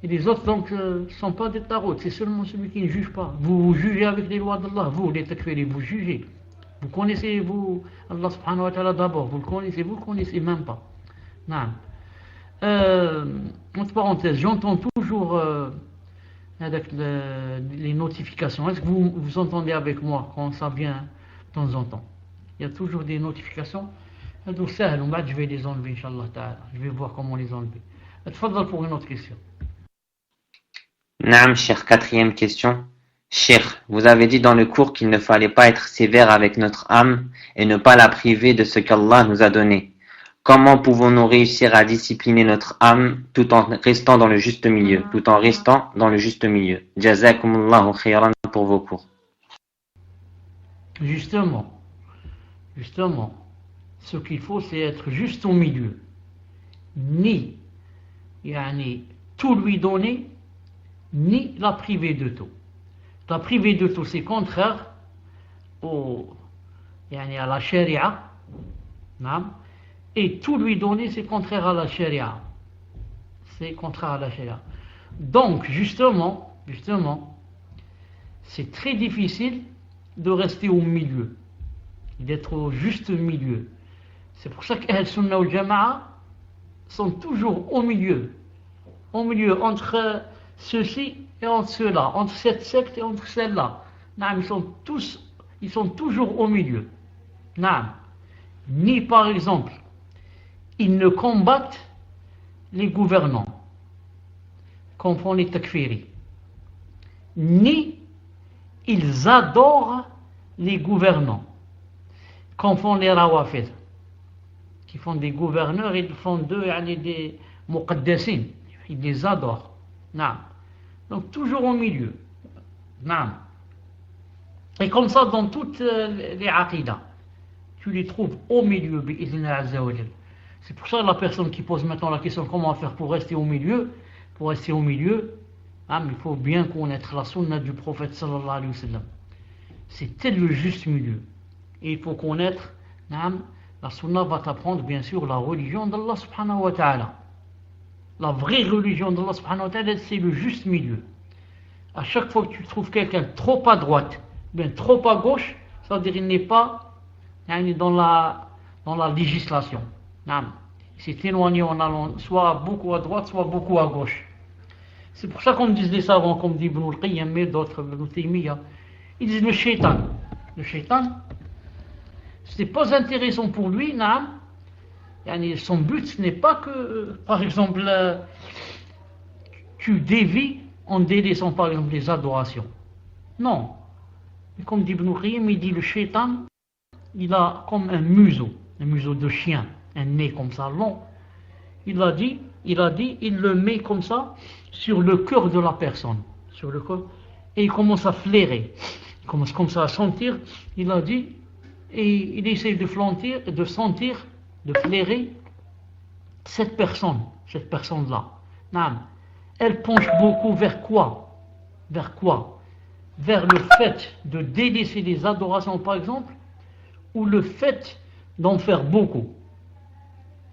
Et les autres donc ne sont pas des tarout, c'est seulement celui qui ne juge pas. Vous jugez avec les lois d'Allah, vous les takfiri, vous jugez. Vous connaissez vous Allah subhanahu wa ta'ala d'abord, vous le connaissez même pas. Non. Entre parenthèses, j'entends toujours avec les notifications. Est-ce que vous entendez avec moi quand ça vient de temps en temps? Il y a toujours des notifications. Donc ça, je vais les enlever, Inch'Allah ta'ala. Je vais voir comment les enlever. Tfadal pour une autre question. Naam, Cheikh, quatrième question. Cheikh, vous avez dit dans le cours qu'il ne fallait pas être sévère avec notre âme et ne pas la priver de ce qu'Allah nous a donné. Comment pouvons-nous réussir à discipliner notre âme tout en restant dans le juste milieu? Jazakumullahu khayran pour vos cours. Justement, ce qu'il faut c'est être juste au milieu. Ni tout lui donner, ni la priver de tout. La priver de tout c'est contraire à la sharia. Et tout lui donner c'est contraire à la sharia. Donc justement c'est très difficile de rester au milieu, d'être au juste milieu. C'est pour ça qu'Ahl Sunnah wal Jama'a sont toujours au milieu entre ceci et entre cela, entre cette secte et entre celle-là. Ils sont toujours au milieu. Ni par exemple ils ne combattent les gouvernants comme font les takfiri, ni ils adorent les gouvernants comme font les rawafid qui font des gouverneurs, ils font d'eux des muqaddasin, ils les adorent. Donc toujours au milieu. Et comme ça dans toutes les aqidas tu les trouves au milieu bi'idhnillah azza wa jal. C'est pour ça que la personne qui pose maintenant la question comment faire pour rester au milieu, il faut bien connaître la sunna du prophète sallallahu alayhi wa sallam. C'était le juste milieu. Et il faut connaître, la sunna va t'apprendre bien sûr la religion d'Allah subhanahu wa ta'ala. La vraie religion d'Allah subhanahu wa ta'ala c'est le juste milieu. À chaque fois que tu trouves quelqu'un trop à droite, bien trop à gauche, ça veut dire qu'il n'est pas dans la législation. Il s'est éloigné en allant soit beaucoup à droite, soit beaucoup à gauche. C'est pour ça qu'on dit les savants, comme dit Ibn al-Qayyim et d'autres, Ibn Taymiyyah, ils disent le shaitan, c'est pas intéressant pour lui, son but ce n'est pas que, par exemple, tu dévies en délaissant par exemple les adorations. Non. Mais comme dit Ibn al-Qayyim, il dit le shaitan, il a comme un museau de chien, un nez comme ça long. Il le met comme ça sur le cœur de la personne, et il commence à flairer, il commence comme ça à sentir. Il a dit, et il essaie de sentir, de flairer cette personne-là, elle penche beaucoup vers quoi? Vers quoi? Vers le fait de délaisser les adorations, par exemple, ou le fait d'en faire beaucoup.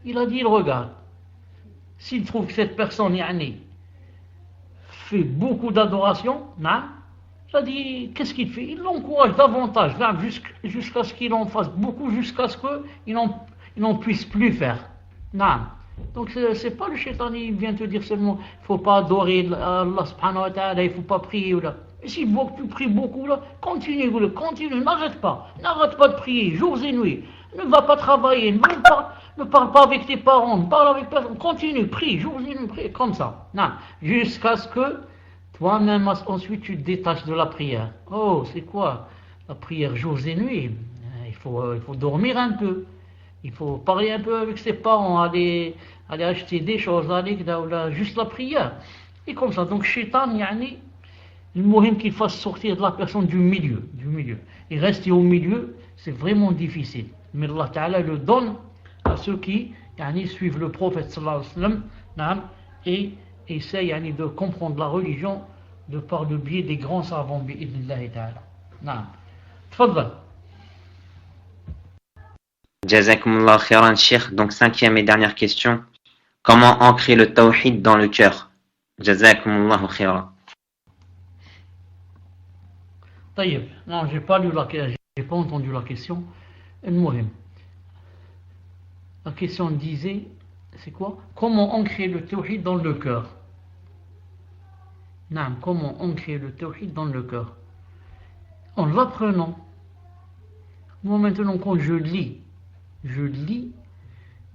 Il a dit, il regarde. S'il trouve que cette personne, fait beaucoup d'adoration, il a dit, qu'est-ce qu'il fait? Il l'encourage davantage, jusqu'à ce qu'il en fasse beaucoup, jusqu'à ce qu'il n'en puisse plus faire. Donc c'est pas le shaitan, il vient te dire seulement, il ne faut pas adorer Allah subhanahu wa ta'ala, il ne faut pas prier. Et s'il voit que tu pries beaucoup, continue, n'arrête pas de prier, jours et nuits. Ne va pas travailler, ne parle pas avec tes parents, ne parle avec personne, continue, prie, jours et nuits, prie, comme ça. Jusqu'à ce que toi-même, ensuite, tu te détaches de la prière. Oh, c'est quoi la prière jours et nuits? Il faut dormir un peu. Il faut parler un peu avec ses parents, aller acheter des choses, juste la prière. Et comme ça, donc, shaitan, il mouhim qu'il fasse sortir de la personne du milieu. Et rester au milieu, c'est vraiment difficile. Mais Allah Ta'ala le donne à ceux qui suivent le prophète sallallahu alayhi wa sallam et essayent de comprendre la religion de par le biais des grands savants bi'idnillahi ta'ala. Tfaddal. Jazakumullah khairan, Cheikh. Donc, 5e et dernière question. Comment ancrer le tawhid dans le cœur? Jazakumullah khairan. Taïeb. Non, j'ai pas entendu la question. La question disait, c'est quoi? Comment ancrer le tawhid dans le cœur? Comment ancrer le tawhid dans le cœur? En l'apprenant. Moi maintenant, quand je lis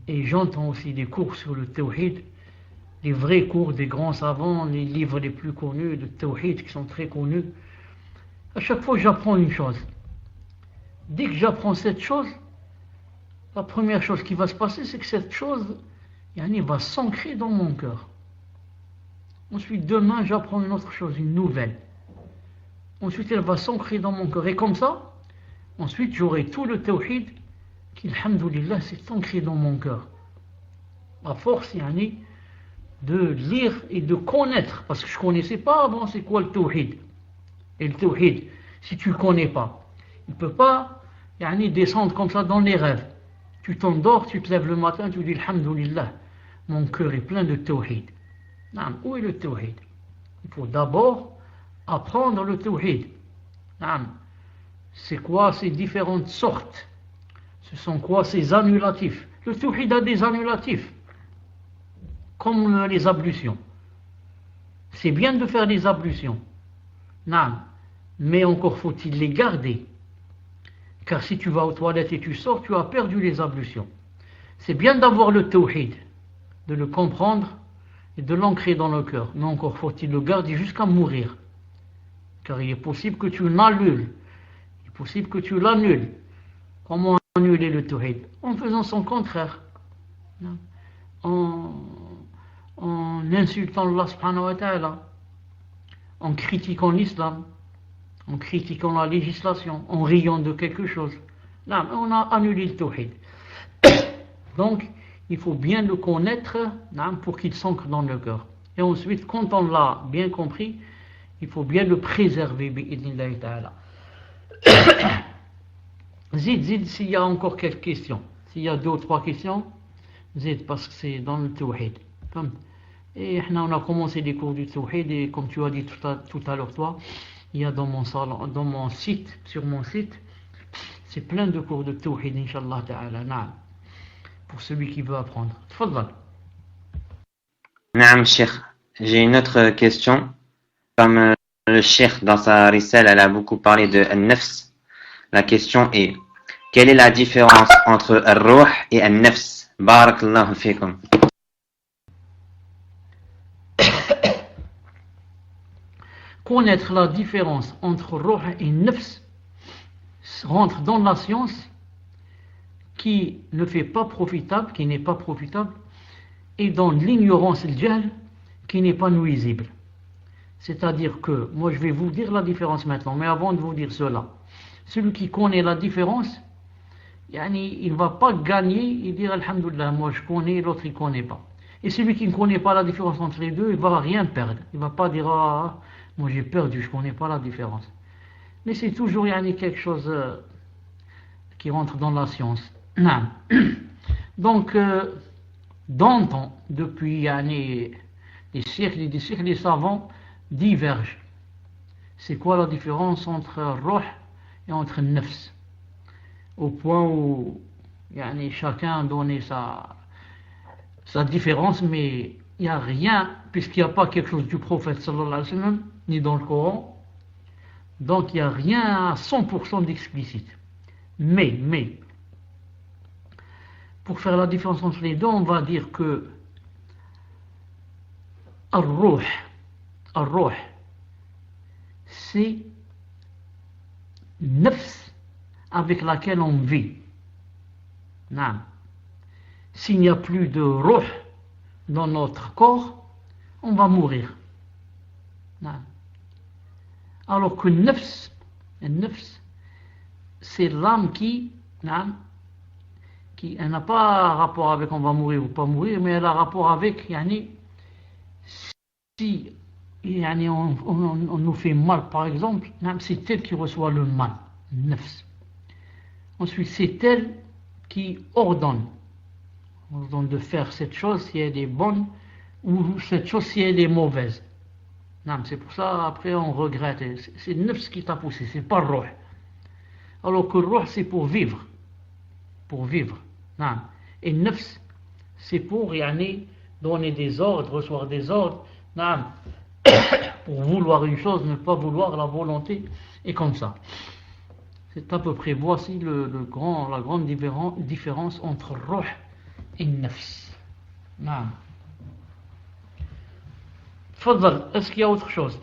et j'entends aussi des cours sur le tawhid, les vrais cours des grands savants, les livres les plus connus de tawhid qui sont très connus. À chaque fois j'apprends une chose. Dès que j'apprends cette chose, la première chose qui va se passer, c'est que cette chose va s'ancrer dans mon cœur. Ensuite, demain, j'apprends une autre chose, une nouvelle. Ensuite, elle va s'ancrer dans mon cœur. Et comme ça, ensuite, j'aurai tout le tawhid qui, alhamdoulilah, s'est ancré dans mon cœur. À force, de lire et de connaître. Parce que je ne connaissais pas avant c'est quoi le tawhid. Et le tawhid, si tu ne le connais pas, il ne peut pas descendre comme ça dans les rêves. Tu t'endors, tu te lèves le matin, tu dis alhamdoulilah, mon cœur est plein de tawhid. Où est le tawhid? Il faut d'abord apprendre le tawhid. C'est quoi ces différentes sortes? Ce sont quoi ces annulatifs? Le tawhid a des annulatifs, comme les ablutions. C'est bien de faire des ablutions, mais encore faut-il les garder. Car si tu vas aux toilettes et tu sors, tu as perdu les ablutions. C'est bien d'avoir le tawhid, de le comprendre et de l'ancrer dans le cœur. Mais encore faut-il le garder jusqu'à mourir. Car il est possible que tu l'annules. Il est possible que tu l'annules. Comment annuler le tawhid? En faisant son contraire. En insultant Allah subhanahu wa ta'ala. En critiquant l'islam. En critiquant la législation. En riant de quelque chose. Là, on a annulé le tawhid. Donc, il faut bien le connaître pour qu'il s'ancre dans le cœur. Et ensuite, quand on l'a bien compris, il faut bien le préserver. Zid, s'il y a encore quelques questions. S'il y a 2 ou 3 questions, zid, parce que c'est dans le tawhid. Et on a commencé les cours du tawhid, et comme tu as dit tout à l'heure, toi, il y a dans mon site, sur mon site, c'est plein de cours de tawhid, Inch'Allah ta'ala. Pour celui qui veut apprendre. Tfaddal. Naam, Cheikh. J'ai une autre question. Comme le Cheikh dans sa risale, elle a beaucoup parlé de al-nafs. La question est, quelle est la différence entre al-ruh et al-nafs? Barakallahu fikum. Connaître la différence entre ruh et nafs rentre dans la science qui ne fait pas profitable, qui n'est pas profitable, et dans l'ignorance et le jahl qui n'est pas nuisible. C'est-à-dire que, moi je vais vous dire la différence maintenant, mais avant de vous dire cela, celui qui connaît la différence, il ne va pas gagner et dire Alhamdulillah, moi je connais, l'autre il ne connaît pas. Et celui qui ne connaît pas la différence entre les deux, il ne va rien perdre. Il ne va pas dire ah, moi j'ai perdu, je ne connais pas la différence. Mais c'est toujours quelque chose qui rentre dans la science. Non. Donc, d'antan, depuis des siècles et des siècles, les savants divergent. C'est quoi la différence entre ruh et entre nafs? Au point où chacun a donné sa différence, mais il n'y a rien, puisqu'il n'y a pas quelque chose du prophète sallallahu alayhi wa sallam, ni dans le Coran, donc il n'y a rien à 100% d'explicite. Mais, pour faire la différence entre les deux, on va dire que Ar-Ruh, c'est nafs avec laquelle on vit. Non. S'il n'y a plus de ruh dans notre corps, on va mourir. Non. Alors que nafs, c'est l'âme qui n'a pas rapport avec on va mourir ou pas mourir, mais elle a rapport avec si on nous fait mal par exemple, c'est elle qui reçoit le mal, nafs. Ensuite c'est elle qui ordonne de faire cette chose si elle est bonne ou cette chose si elle est mauvaise. C'est pour ça après on regrette, c'est le nafs qui t'a poussé, c'est pas le ruh. Alors que le ruh c'est pour vivre. Et le nafs c'est pour donner des ordres, recevoir des ordres, pour vouloir une chose, ne pas vouloir la volonté, et comme ça. C'est à peu près, voici la grande différence entre ruh et nafs. Fadal, est-ce qu'il y a autre chose?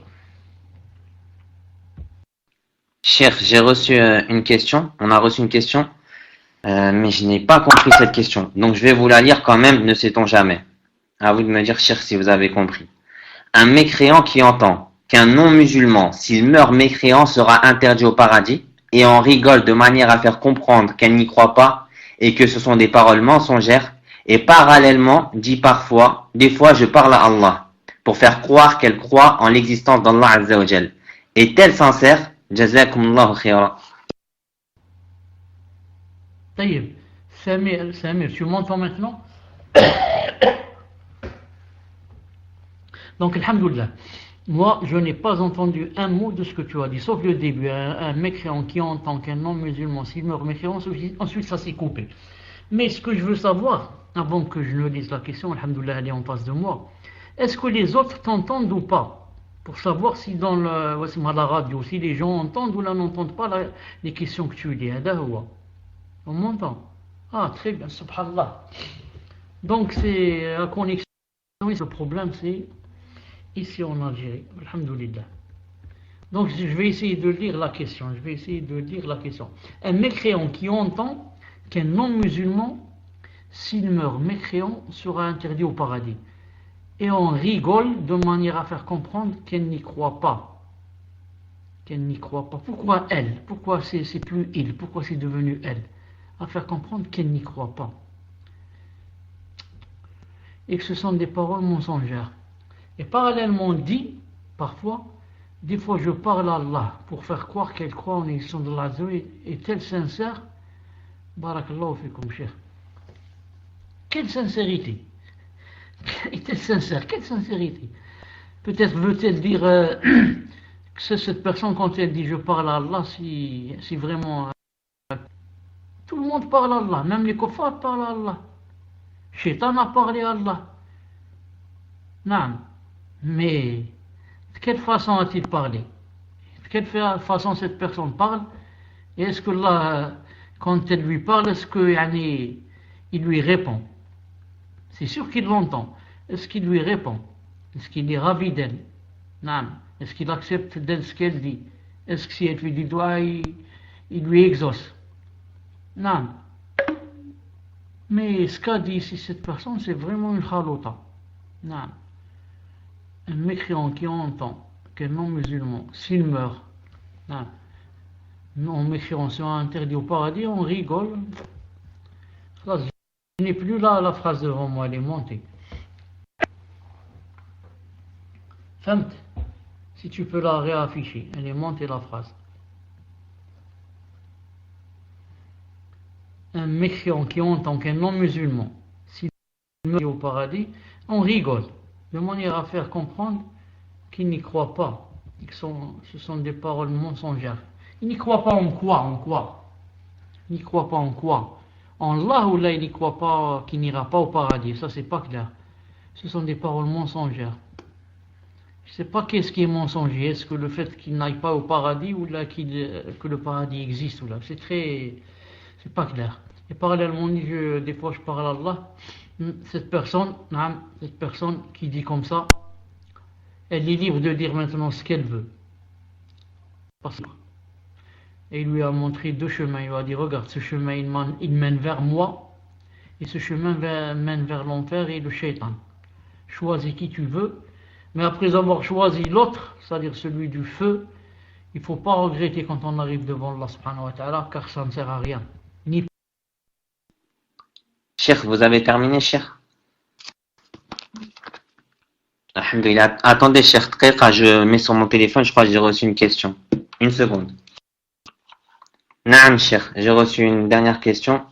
Cheikh, j'ai reçu une question, on a reçu une question, mais je n'ai pas compris cette question. Donc je vais vous la lire quand même, ne sait-on jamais. À vous de me dire, Cheikh, si vous avez compris. Un mécréant qui entend qu'un non-musulman, s'il meurt mécréant, sera interdit au paradis, et en rigole de manière à faire comprendre qu'elle n'y croit pas et que ce sont des paroles mensongères, et parallèlement dit parfois, des fois je parle à Allah, pour faire croire qu'elle croit en l'existence d'Allah Azza wa Jal. Est-elle sincère? Jazakumullahu khayra. Taïb, Samir, tu m'entends maintenant? Donc, alhamdoulilah, moi, je n'ai pas entendu un mot de ce que tu as dit, sauf le début, un mécréant qui entend qu'un non-musulman, s'il meurt mécréant, ensuite ça s'est coupé. Mais ce que je veux savoir, avant que je ne lise la question, alhamdoulilah, elle est en face de moi, est-ce que les autres t'entendent ou pas? Pour savoir si dans la radio, si les gens entendent ou n'entendent pas les questions que tu dis. On m'entend? Ah, très bien, subhanallah. Donc, c'est la connexion. Le problème, c'est ici en Algérie. Alhamdoulilah. Donc, je vais essayer de lire la question. Un mécréant qui entend qu'un non-musulman, s'il meurt mécréant, sera interdit au paradis. Et on rigole de manière à faire comprendre qu'elle n'y croit pas. Pourquoi elle? Pourquoi c'est plus il? Pourquoi c'est devenu elle? À faire comprendre qu'elle n'y croit pas. Et que ce sont des paroles mensongères. Et parallèlement dit, parfois, des fois je parle à Allah pour faire croire qu'elle croit en l'existence de Allah. Est-elle sincère? Barakallahu fikum, cheikh. Quelle sincérité? Est-elle sincère? Quelle sincérité? Peut-être veut-elle dire que c'est cette personne quand elle dit je parle à Allah, si vraiment tout le monde parle à Allah, même les kuffars parlent à Allah. Shaitan a parlé à Allah. Non. Mais de quelle façon a-t-il parlé? De quelle façon cette personne parle? Et est-ce que là, quand elle lui parle, est-ce qu'il lui répond? C'est sûr qu'il l'entend. Est-ce qu'il lui répond? Est-ce qu'il est ravi d'elle? Non. Est-ce qu'il accepte d'elle ce qu'elle dit? Est-ce que si elle lui dit doigt, il lui exauce? Non. Mais ce qu'a dit ici cette personne, c'est vraiment une khalota. Non. Un mécréant qui entend qu'un non-musulman, s'il meurt, non mécréant sera interdit au paradis, on rigole. Là, je n'ai plus là la phrase devant moi, elle est montée. Femt, si tu peux la réafficher, elle est montée la phrase. Un mécréant qui entend qu'un non-musulman, s'il meurt au paradis, on rigole, de manière à faire comprendre qu'il n'y croit pas, et que ce sont des paroles mensongères. Il n'y croit pas en quoi? En quoi? Il n'y croit pas en quoi? En Allah ou là il n'y croit pas qu'il n'ira pas au paradis? Ça c'est pas clair. Ce sont des paroles mensongères. Je ne sais pas qu'est-ce qui est mensonger. Est-ce que le fait qu'il n'aille pas au paradis ou là que le paradis existe ou là? C'est pas clair. Et parallèlement, des fois je parle à Allah. Cette personne qui dit comme ça, elle est libre de dire maintenant ce qu'elle veut. Et il lui a montré deux chemins. Il lui a dit, regarde, ce chemin il mène vers moi, et ce chemin mène vers l'enfer et le shaitan. Choisis qui tu veux, mais après avoir choisi l'autre, c'est-à-dire celui du feu, il ne faut pas regretter quand on arrive devant Allah subhanahu wa ta'ala, car ça ne sert à rien. Cheikh, vous avez terminé, Cheikh? Alhamdulillah. Attendez, Cheikh, je mets sur mon téléphone, je crois que j'ai reçu une question. Une seconde. Naam, Cheikh, j'ai reçu une dernière question.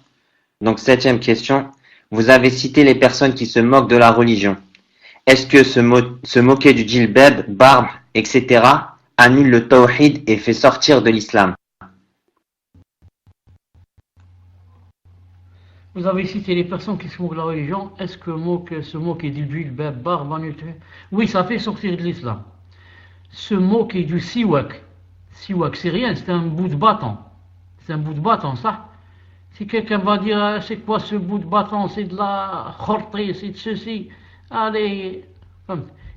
Donc, 7e question. Vous avez cité les personnes qui se moquent de la religion. Est-ce que se moquer du djilbab, barbe, etc. annule le tawhid et fait sortir de l'islam? Vous avez cité les personnes qui se moquent de la religion. Est-ce que se moquer du djilbab, barbe, oui, ça fait sortir de l'islam. Se moquer du siwak, c'est rien, c'est un bout de bâton. C'est un bout de bâton, ça. Si quelqu'un va dire, c'est quoi ce bout de bâton? C'est de la khorti, c'est de ceci. Allez,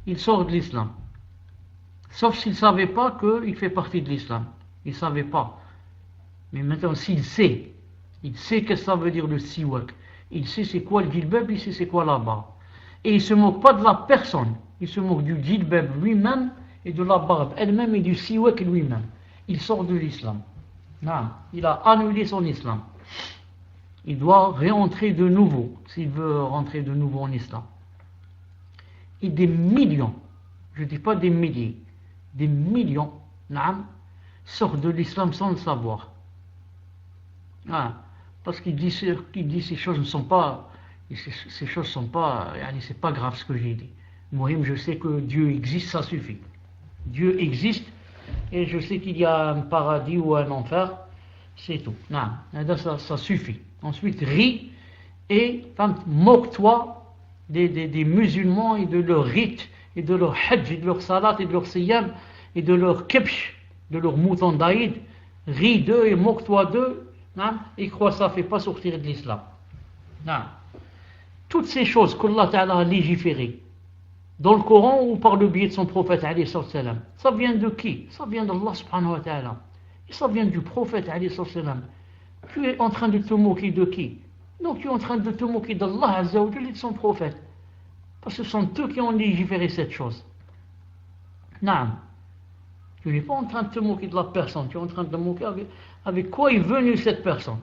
il sort de l'islam. Sauf s'il ne savait pas qu'il fait partie de l'islam. Il ne savait pas. Mais maintenant, s'il sait, qu'est-ce que ça veut dire le siwak. Il sait c'est quoi le djilbab, il sait c'est quoi la barbe. Et il ne se moque pas de la personne. Il se moque du djilbab lui-même et de la barbe elle-même et du siwak lui-même. Il sort de l'islam. Non, il a annulé son islam. Il doit réentrer de nouveau, s'il veut rentrer de nouveau en islam. Et des millions, je ne dis pas des milliers, des millions, sortent de l'islam sans le savoir. Parce qu'il dit ces choses ne sont pas, c'est pas grave ce que j'ai dit. Moi, je sais que Dieu existe, ça suffit. Dieu existe, et je sais qu'il y a un paradis ou un enfer, c'est tout. Ça suffit. Ensuite, ris et moque-toi des musulmans et de leurs rites, et de leur hajj, et de leur salat, et de leur siyam, et de leur kebsh, de leur mouton d'Aïd. Ris d'eux et moque-toi d'eux, et crois que ça ne fait pas sortir de l'islam. Toutes ces choses qu'Allah Ta'ala a légiférées, dans le Coran ou par le biais de son prophète, ça vient de qui? Ça vient d'Allah subhanahu wa ta'ala. Et ça vient du prophète, tu es en train de te moquer de qui? Donc tu es en train de te moquer d'Allah Azza wa Jalla et de son prophète. Parce que ce sont eux qui ont légiféré cette chose. Non. Tu n'es pas en train de te moquer de la personne, tu es en train de te moquer avec quoi est venue cette personne.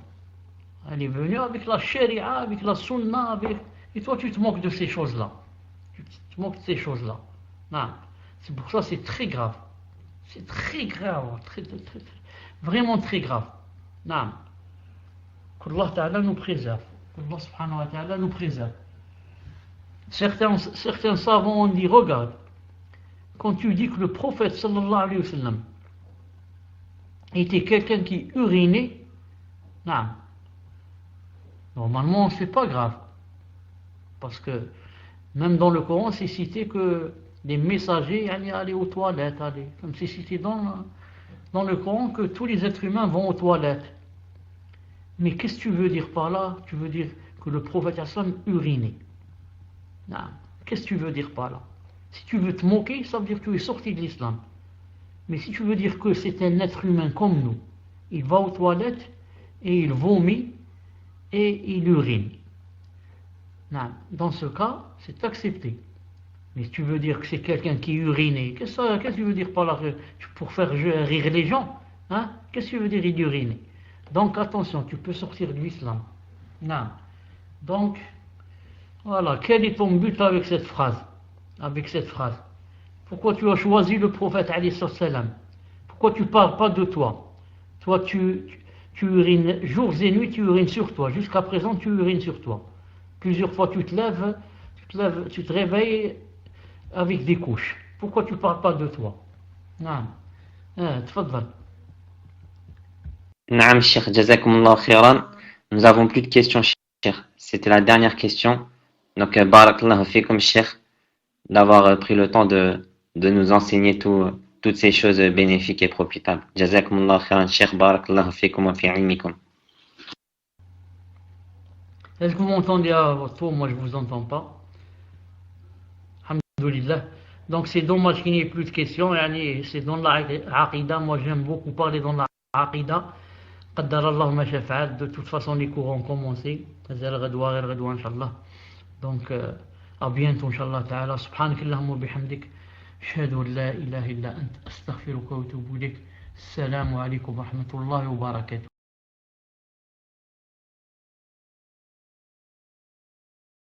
Elle est venue avec la sharia, avec la sunna, et toi tu te moques de ces choses-là. Tu te moques de ces choses-là. Non. C'est pour ça que c'est très grave. C'est très grave, vraiment très grave. Non. Qu'Allah Ta'ala nous préserve. Qu'Allah Subhanahu wa Ta'ala nous préserve. Certains savants ont dit, regarde, quand tu dis que le prophète sallallahu alayhi wa sallam était quelqu'un qui urinait, non. Normalement, c'est pas grave. Parce que même dans le Coran, c'est cité que les messagers allaient aux toilettes, comme c'est cité dans le Coran que tous les êtres humains vont aux toilettes. Mais qu'est-ce que tu veux dire par là? Tu veux dire que le prophète sallam urinait. Non. Qu'est-ce que tu veux dire par là? Si tu veux te moquer, ça veut dire que tu es sorti de l'islam. Mais si tu veux dire que c'est un être humain comme nous, il va aux toilettes et il vomit et il urine. Non. Dans ce cas, c'est accepté. Mais si tu veux dire que c'est quelqu'un qui urine, qu'est-ce que tu veux dire par là? Pour faire rire les gens, qu'est-ce que tu veux dire il urine? Donc attention, tu peux sortir de l'islam. Non. Donc, voilà, quel est ton but avec cette phrase? Avec cette phrase. Pourquoi tu as choisi le prophète alayhi salam? Pourquoi tu ne parles pas de toi? Toi, tu urines jours et nuits, tu urines sur toi. Jusqu'à présent, tu urines sur toi. Plusieurs fois, tu te réveilles avec des couches. Pourquoi tu ne parles pas de toi? Non. تفضل. Naam, Cheikh, jazakumullah khairan. Nous avons plus de questions, Cheikh. C'était la dernière question. Donc, barakallahu fikum, Cheikh, d'avoir pris le temps de nous enseigner toutes ces choses bénéfiques et profitables. Jazakumullah khairan, Cheikh, barakallahu fikum wa fi ilmikum. Est-ce que vous m'entendez à votre tour? Moi, je ne vous entends pas. Alhamdulillah. Donc, c'est dommage qu'il n'y ait plus de questions. C'est dans la aqida. Moi, j'aime beaucoup parler dans la aqida. قدر الله ما شاء فعل. De toute façon, les cours ont commencé. Donc, à bientôt, Inch'Allah ta'ala. Subhanak Allahumma bihamdik. أشهد أن لا إله إلا أنت أستغفرك وأتوب إليك. السلام عليكم ورحمة الله وبركاته.